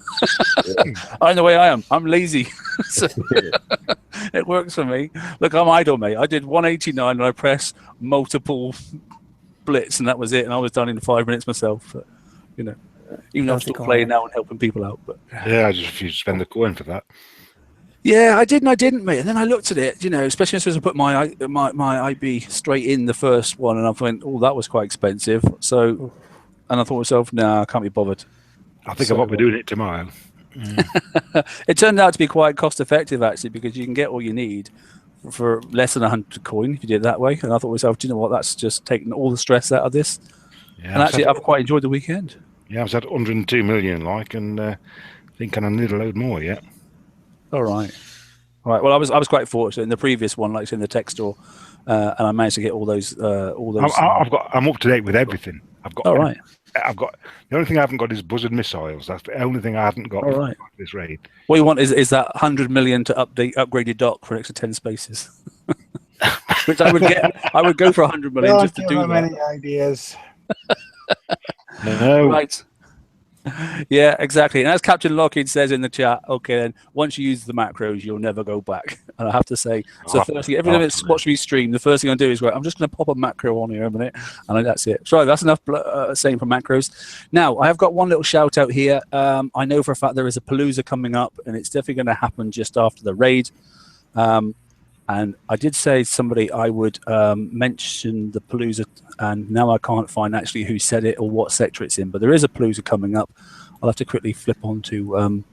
[SPEAKER 1] I'm the way I am. I'm lazy. So it works for me. Look, I'm idle, mate. I did 189 and I pressed multiple blitz, and that was it. And I was done in 5 minutes myself. But, even though I'm still playing now and helping people out. But
[SPEAKER 4] yeah, I just refused to spend the coin for that.
[SPEAKER 1] Yeah, I did and I didn't, mate. And then I looked at it, especially as I put my IB straight in the first one, and I went, oh, that was quite expensive. So, and I thought to myself, nah, I can't be bothered.
[SPEAKER 4] I think I might be doing it tomorrow.
[SPEAKER 1] It turned out to be quite cost effective, actually, because you can get all you need for less than 100 coin if you did it that way. And I thought to myself, do you know what? That's just taking all the stress out of this. Yeah, and actually, I've quite enjoyed the weekend.
[SPEAKER 4] Yeah, I've had 102 million, and thinking I need a load more yet.
[SPEAKER 1] All right. Well, I was quite fortunate in the previous one, like in the tech store, and I managed to get all those.
[SPEAKER 4] I'm up to date with everything. I've got.
[SPEAKER 1] All right.
[SPEAKER 4] I've got the only thing I haven't got is buzzard missiles. That's the only thing I haven't got.
[SPEAKER 1] All right.
[SPEAKER 4] This raid.
[SPEAKER 1] What you want is that 100 million to upgrade your dock for an extra 10 spaces, which I would get. I would go for 100 million just to do that.
[SPEAKER 6] Many ideas.
[SPEAKER 4] No.
[SPEAKER 1] Right. Yeah, exactly. And as Captain Lockheed says in the chat, okay, then once you use the macros, you'll never go back. And I have to say, so firstly, every time it's watched me stream, the first thing I do is, I'm just going to pop a macro on here a minute, and that's it. Sorry, that's enough saying for macros. Now, I have got one little shout out here. I know for a fact there is a Palooza coming up, and it's definitely going to happen just after the raid. And I did say to somebody I would mention the Palooza, and now I can't find actually who said it or what sector it's in, but there is a Palooza coming up. I'll have to quickly flip on to...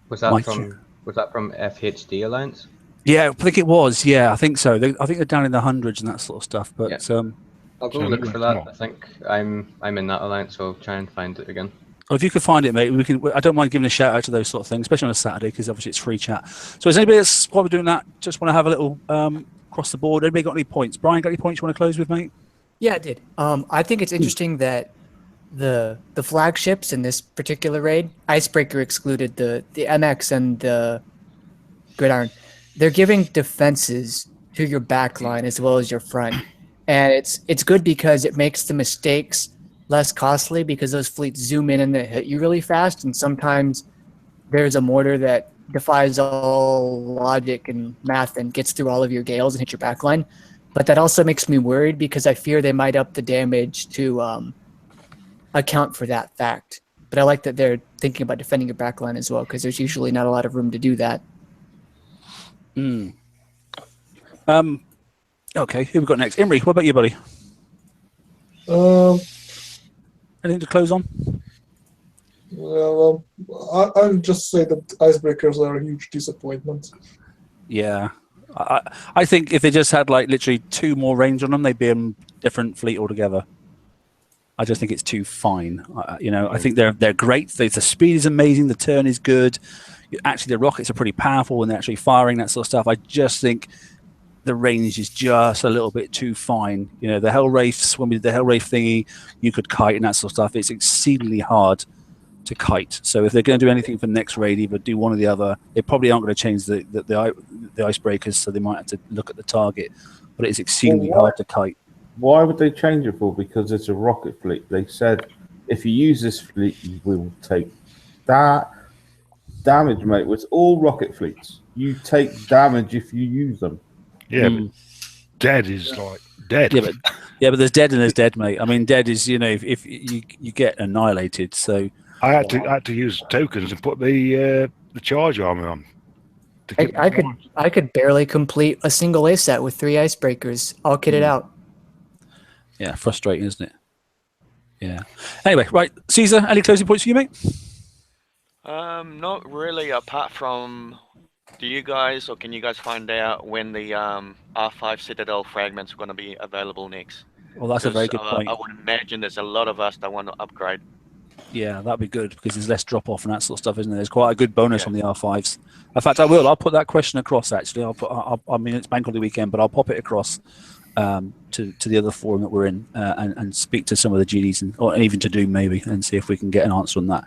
[SPEAKER 8] Was that from FHD Alliance?
[SPEAKER 1] Yeah, I think it was. Yeah, I think so. I think they're down in the hundreds and that sort of stuff. But
[SPEAKER 8] yeah. I'll go look for that. I think I'm in that alliance, so I'll try and find it again.
[SPEAKER 1] Well, if you could find it, mate, we can. I don't mind giving a shout out to those sort of things, especially on a Saturday, because obviously it's free chat. So, is anybody else, while we're doing that, just want to have a little across the board? Anybody got any points? Brian, got any points you want to close with, mate?
[SPEAKER 12] Yeah, I did. I think it's interesting that the flagships in this particular raid, Icebreaker excluded, the MX and the Gridiron, they're giving defenses to your back line as well as your front, and it's good because it makes the mistakes less costly because those fleets zoom in and they hit you really fast, and sometimes there's a mortar that defies all logic and math and gets through all of your gales and hit your backline. But that also makes me worried because I fear they might up the damage to account for that fact. But I like that they're thinking about defending your backline as well, because there's usually not a lot of room to do that.
[SPEAKER 1] Okay, who we got next? Imri, what about you, buddy? Anything to close on?
[SPEAKER 9] Well, I'll just say that icebreakers are a huge disappointment.
[SPEAKER 1] Yeah. I think if they just had like literally 2 more range on them, they'd be a different fleet altogether. I just think it's too fine. I think they're great. The speed is amazing. The turn is good. Actually, the rockets are pretty powerful when they're actually firing, that sort of stuff. I just think the range is just a little bit too fine. The Hell Wraiths, when we did the Hell Wraith thingy, you could kite and that sort of stuff. It's exceedingly hard to kite. So if they're going to do anything for the next raid, either do one or the other. They probably aren't going to change the icebreakers, so they might have to look at the target. But it's exceedingly hard to kite.
[SPEAKER 5] Why would they change it for? Because it's a rocket fleet. They said if you use this fleet, you will take that damage, mate. It's all rocket fleets. You take damage if you use them.
[SPEAKER 4] Yeah, but dead is like dead.
[SPEAKER 1] Yeah, but there's dead and there's dead, mate. I mean, dead is if you get annihilated. So
[SPEAKER 4] I had to use tokens and put the charge armor on.
[SPEAKER 12] I could barely complete a single A set with 3 icebreakers, all kitted out.
[SPEAKER 1] Yeah, frustrating, isn't it? Yeah. Anyway, right, Caesar, any closing points for you, mate?
[SPEAKER 7] Not really. Apart from, do you guys or can you guys find out when the R5 Citadel fragments are going to be available next?
[SPEAKER 1] Well, that's a very good point.
[SPEAKER 7] I would imagine there's a lot of us that want to upgrade.
[SPEAKER 1] Yeah, that'd be good because there's less drop off and that sort of stuff, isn't there? There's quite a good bonus on the R5s. In fact, I'll put that question across. Actually, I mean, it's Bank Holiday weekend, but I'll pop it across to the other forum that we're in and speak to some of the GDs or even to Doom maybe and see if we can get an answer on that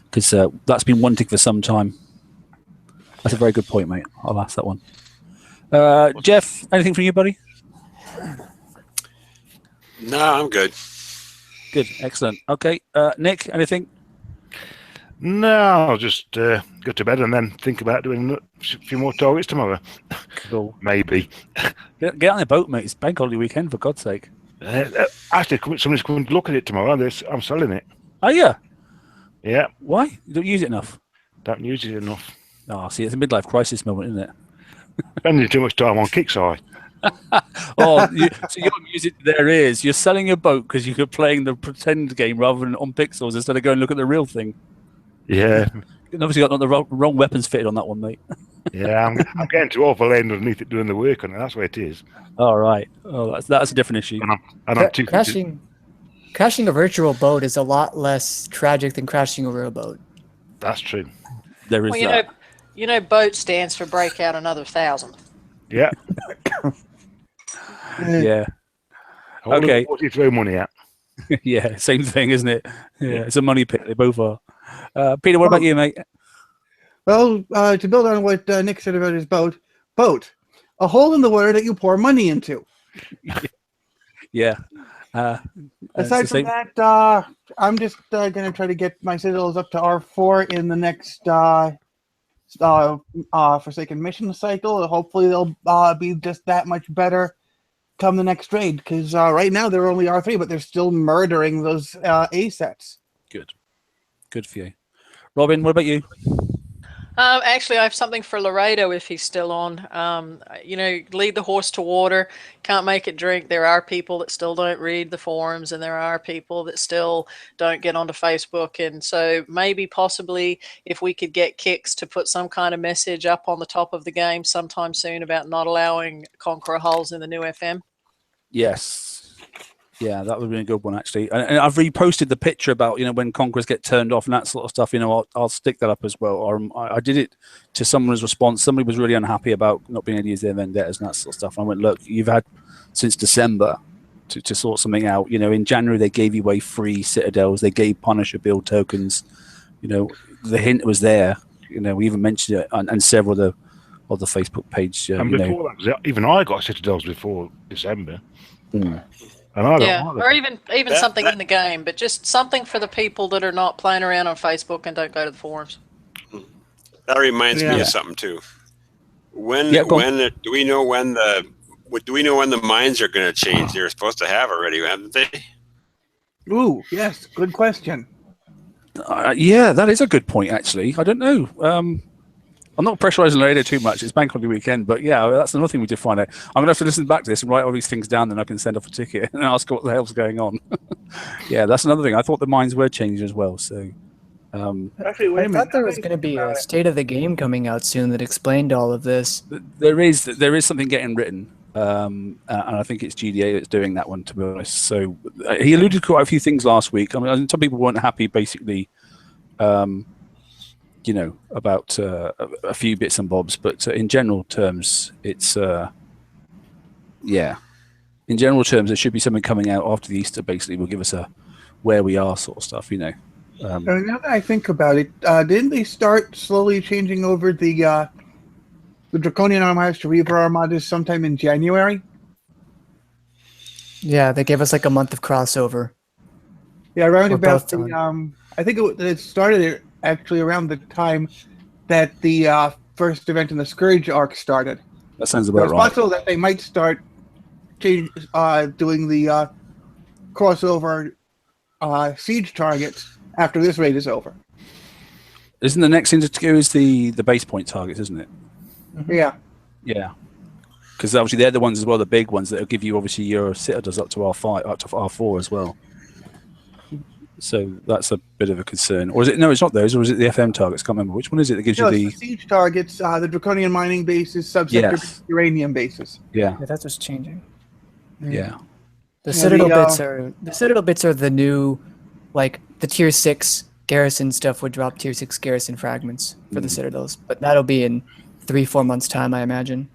[SPEAKER 1] because that's been wanting for some time. That's a very good point, mate. I'll ask that one. Jeff, anything from you, buddy?
[SPEAKER 10] No, I'm good.
[SPEAKER 1] Good, excellent. Okay, Nick, anything?
[SPEAKER 4] No, I'll just go to bed and then think about doing a few more targets tomorrow.
[SPEAKER 1] Cool.
[SPEAKER 4] Maybe.
[SPEAKER 1] Get on the boat, mate. It's Bank Holiday weekend, for God's sake.
[SPEAKER 4] Actually, somebody's coming to look at it tomorrow. I'm selling it.
[SPEAKER 1] Oh, yeah?
[SPEAKER 4] Yeah.
[SPEAKER 1] Why? You don't use it enough?
[SPEAKER 4] Don't use it enough.
[SPEAKER 1] Oh, see, it's a midlife crisis moment, isn't it?
[SPEAKER 4] Spending too much time on Kickstarter.
[SPEAKER 1] So your music there is you're selling your boat because you're playing the pretend game rather than on pixels instead of going and look at the real thing.
[SPEAKER 4] Yeah.
[SPEAKER 1] You've obviously got the wrong weapons fitted on that one, mate.
[SPEAKER 4] Yeah, I'm getting too awful laying underneath it doing the work on it. That's where it is.
[SPEAKER 1] All right. Oh, that's a different issue.
[SPEAKER 12] Crashing a virtual boat is a lot less tragic than crashing a real boat.
[SPEAKER 4] That's true.
[SPEAKER 1] There is that.
[SPEAKER 2] Boat stands for break out another 1,000.
[SPEAKER 4] Yeah.
[SPEAKER 1] Yeah. Okay.
[SPEAKER 4] What do you throw money at?
[SPEAKER 1] Yeah, same thing, isn't it? Yeah, it's a money pit. They both are. Peter, what about you, mate?
[SPEAKER 6] Well, to build on what Nick said about his boat, a hole in the water that you pour money into.
[SPEAKER 1] Yeah.
[SPEAKER 6] Aside from that, I'm just going to try to get my Citadels up to R4 in the next Forsaken mission cycle. Hopefully they'll be just that much better come the next raid, because right now they're only R3, but they're still murdering those A sets.
[SPEAKER 1] Good for you. Robin, what about you?
[SPEAKER 2] Actually, I have something for Laredo if he's still on. Lead the horse to water, can't make it drink. There are people that still don't read the forums, and there are people that still don't get onto Facebook. And so maybe possibly if we could get Kix to put some kind of message up on the top of the game sometime soon about not allowing Conqueror hulls in the new FM.
[SPEAKER 1] Yes. Yeah, that would be a good one, actually. And I've reposted the picture about, when Conquerors get turned off and that sort of stuff. I'll stick that up as well. Or I did it to someone's response. Somebody was really unhappy about not being able to use their vendettas and that sort of stuff. And I went, look, you've had since December to sort something out. In January, they gave you away free Citadels. They gave Punisher build tokens. The hint was there. We even mentioned it on several of the Facebook page.
[SPEAKER 4] And before that, even I got Citadels before December. And I don't
[SPEAKER 2] or even something in the game, but just something for the people that are not playing around on Facebook and don't go to the forums.
[SPEAKER 10] That reminds me of something too. Do we know when the mines are going to change? They're supposed to have already, haven't they?
[SPEAKER 6] Ooh, yes, good question.
[SPEAKER 1] Yeah, that is a good point. Actually, I don't know. I'm not pressurizing the radio too much. It's bank holiday weekend, but yeah, that's another thing we did find out. I'm gonna have to listen back to this and write all these things down, then I can send off a ticket and ask what the hell's going on. Yeah, that's another thing. I thought the mines were changing as well. So,
[SPEAKER 6] Actually, wait a
[SPEAKER 12] I
[SPEAKER 6] minute.
[SPEAKER 12] thought there was going to be a state of the game coming out soon that explained all of this.
[SPEAKER 1] there is something getting written, and I think it's GDA that's doing that one, to be honest. So he alluded to quite a few things last week. I mean, some people weren't happy, basically. You know, about a few bits and bobs, but in general terms, it's yeah. In general terms, there should be something coming out after the Easter. Basically, will give us a where we are sort of stuff. You know.
[SPEAKER 6] Now that I think about it, didn't they start slowly changing over the Draconian Armadas to Reaver Armadas sometime in January?
[SPEAKER 12] Yeah, they gave us like a month of crossover.
[SPEAKER 6] Yeah, around
[SPEAKER 12] We're
[SPEAKER 6] about
[SPEAKER 12] both
[SPEAKER 6] the I think it started actually around the time that the first event in the Scourge arc started.
[SPEAKER 1] That sounds
[SPEAKER 6] So
[SPEAKER 1] about
[SPEAKER 6] it's
[SPEAKER 1] right.
[SPEAKER 6] possible that they might start doing the crossover siege targets after this raid is over.
[SPEAKER 1] Isn't the next thing to go is the base point targets, isn't it?
[SPEAKER 6] Yeah.
[SPEAKER 1] Yeah. Because obviously they're the ones as well, the big ones that will give you obviously your citadels up to R5, up to R4 as well. So that's a bit of a concern. Or is it? No, it's not those. Or is it the FM targets? Can't remember. Which one is it that gives
[SPEAKER 6] No,
[SPEAKER 1] you
[SPEAKER 6] it's the siege targets, the Draconian mining bases, subsector
[SPEAKER 1] Yes.
[SPEAKER 6] uranium bases.
[SPEAKER 1] Yeah.
[SPEAKER 12] Yeah, that's what's changing.
[SPEAKER 1] Yeah.
[SPEAKER 12] The
[SPEAKER 6] Yeah,
[SPEAKER 12] Citadel
[SPEAKER 6] the,
[SPEAKER 12] bits are the new, like the tier 6 garrison stuff would drop tier 6 garrison fragments for the Citadels, but that'll be in 3-4 months time, I imagine.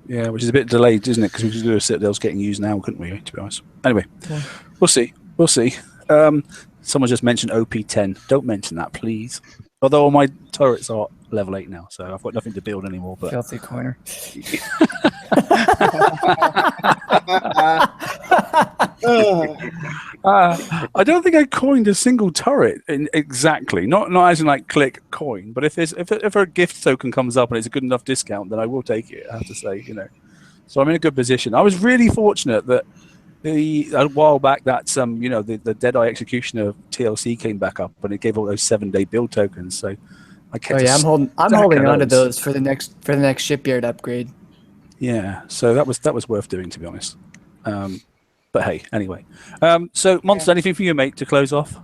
[SPEAKER 1] Yeah, which is a bit delayed, isn't it? Because we could do a citadels getting used now, couldn't we? To be honest. Anyway, we'll see. We'll see. Someone just mentioned OP10. Don't mention that, please. Although all my turrets are level 8 now, so I've got nothing to build anymore. But
[SPEAKER 12] Filthy corner.
[SPEAKER 1] I don't think I coined a single turret exactly. Not as in like click coin, but if a gift token comes up and it's a good enough discount, then I will take it. I have to say, you know. So I'm in a good position. I was really fortunate that a while back that the Deadeye Executioner TLC came back up and it gave all those 7-day build tokens. So I kept.
[SPEAKER 12] I'm holding on to those for the next shipyard upgrade.
[SPEAKER 1] Yeah, so that was worth doing, to be honest. But hey, anyway. So Monster, anything for you, mate, to close off?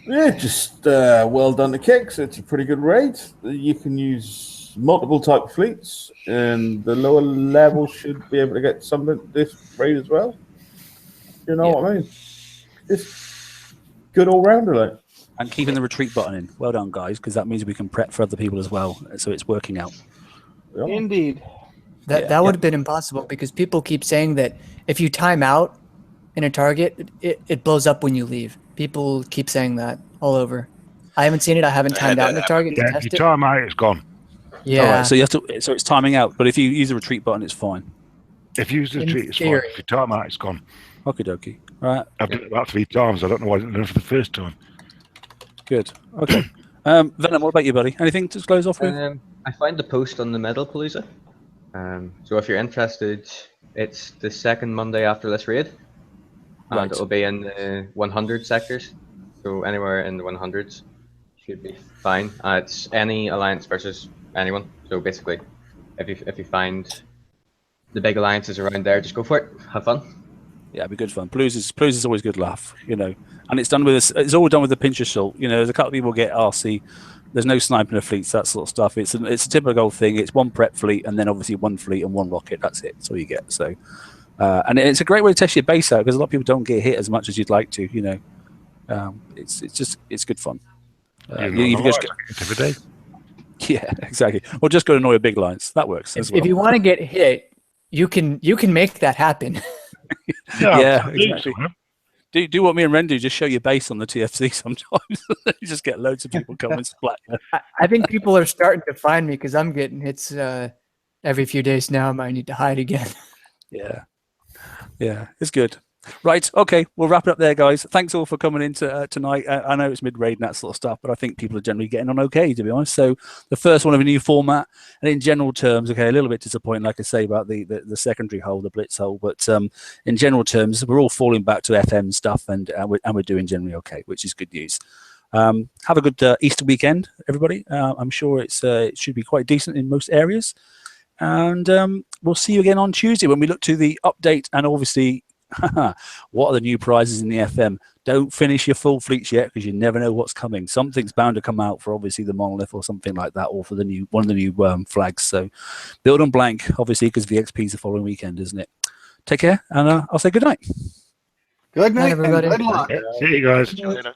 [SPEAKER 5] Yeah, just well done to Kicks. It's a pretty good raid. You can use multiple type fleets, and the lower level should be able to get something this raid as well. You know what I mean? It's good all rounder, like.
[SPEAKER 1] And keeping the retreat button in. Well done, guys, because that means we can prep for other people as well. So it's working out.
[SPEAKER 5] Yeah.
[SPEAKER 6] Indeed.
[SPEAKER 12] That would have been impossible because people keep saying that if you time out in a target, it blows up when you leave. People keep saying that all over. I haven't seen it. I haven't timed out in a target to
[SPEAKER 4] Yeah,
[SPEAKER 12] test
[SPEAKER 4] if
[SPEAKER 12] it.
[SPEAKER 4] you time out, it's gone.
[SPEAKER 12] Yeah.
[SPEAKER 1] All right, so you have to. So it's timing out. But if you use the retreat button, it's fine.
[SPEAKER 4] If you use the
[SPEAKER 12] In
[SPEAKER 4] retreat, it's fine.
[SPEAKER 12] theory.
[SPEAKER 4] If you time out, it's gone.
[SPEAKER 1] Okie dokie. All right.
[SPEAKER 4] I've done it about 3 times. I don't know why I didn't do it for the first time.
[SPEAKER 1] Good. Okay. Venom, what about you, buddy? Anything to close off with?
[SPEAKER 8] I find the post on the Medal Palooza. So if you're interested, it's the second Monday after this raid. And
[SPEAKER 1] Right.
[SPEAKER 8] it'll be in the 100 sectors. So anywhere in the 100s should be fine. It's any alliance versus anyone. So basically, if you find the big alliances around there, just go for it. Have fun.
[SPEAKER 1] Yeah, it'd be good fun. Blues is always a good laugh, you know. And it's done with this. It's all done with a pinch of salt. You know, there's a couple of people get RC. There's no sniping of fleets, that sort of stuff. It's a typical thing. It's one prep fleet and then obviously one fleet and one rocket. That's it. That's all you get. So, and it's a great way to test your base out because a lot of people don't get hit as much as you'd like to. You know, it's good fun. You just
[SPEAKER 4] every day.
[SPEAKER 1] Yeah, exactly. Or just go to annoy a big alliance. That works as well.
[SPEAKER 12] If you want to get hit, you can make that happen.
[SPEAKER 1] Yeah, exactly. Do what me and Ren do. Just show your base on the TFC sometimes. You just get loads of people coming splat.
[SPEAKER 12] I think people are starting to find me because I'm getting hits every few days now. I might need to hide again.
[SPEAKER 1] Yeah, it's good. Right, okay, we'll wrap it up there, guys. Thanks all for coming in tonight. I know it's mid-raid and that sort of stuff, but I think people are generally getting on okay, to be honest. So the first one of a new format, and in general terms, okay, a little bit disappointing, like I say, about the secondary hole, the blitz hole, but in general terms, we're all falling back to FM stuff, and we're doing generally okay, which is good news. Have a good Easter weekend, everybody. I'm sure it should be quite decent in most areas. And we'll see you again on Tuesday when we look to the update and obviously what are the new prizes in the FM. Don't finish your full fleets yet because you never know what's coming. Something's bound to come out for obviously the monolith or something like that, or for the one of the new flags. So build on blank, obviously, because VXP is the following weekend, isn't it? Take care, and I'll say good night.
[SPEAKER 6] Good night,
[SPEAKER 12] everybody.
[SPEAKER 6] and good luck.
[SPEAKER 4] See you guys.
[SPEAKER 7] See you later.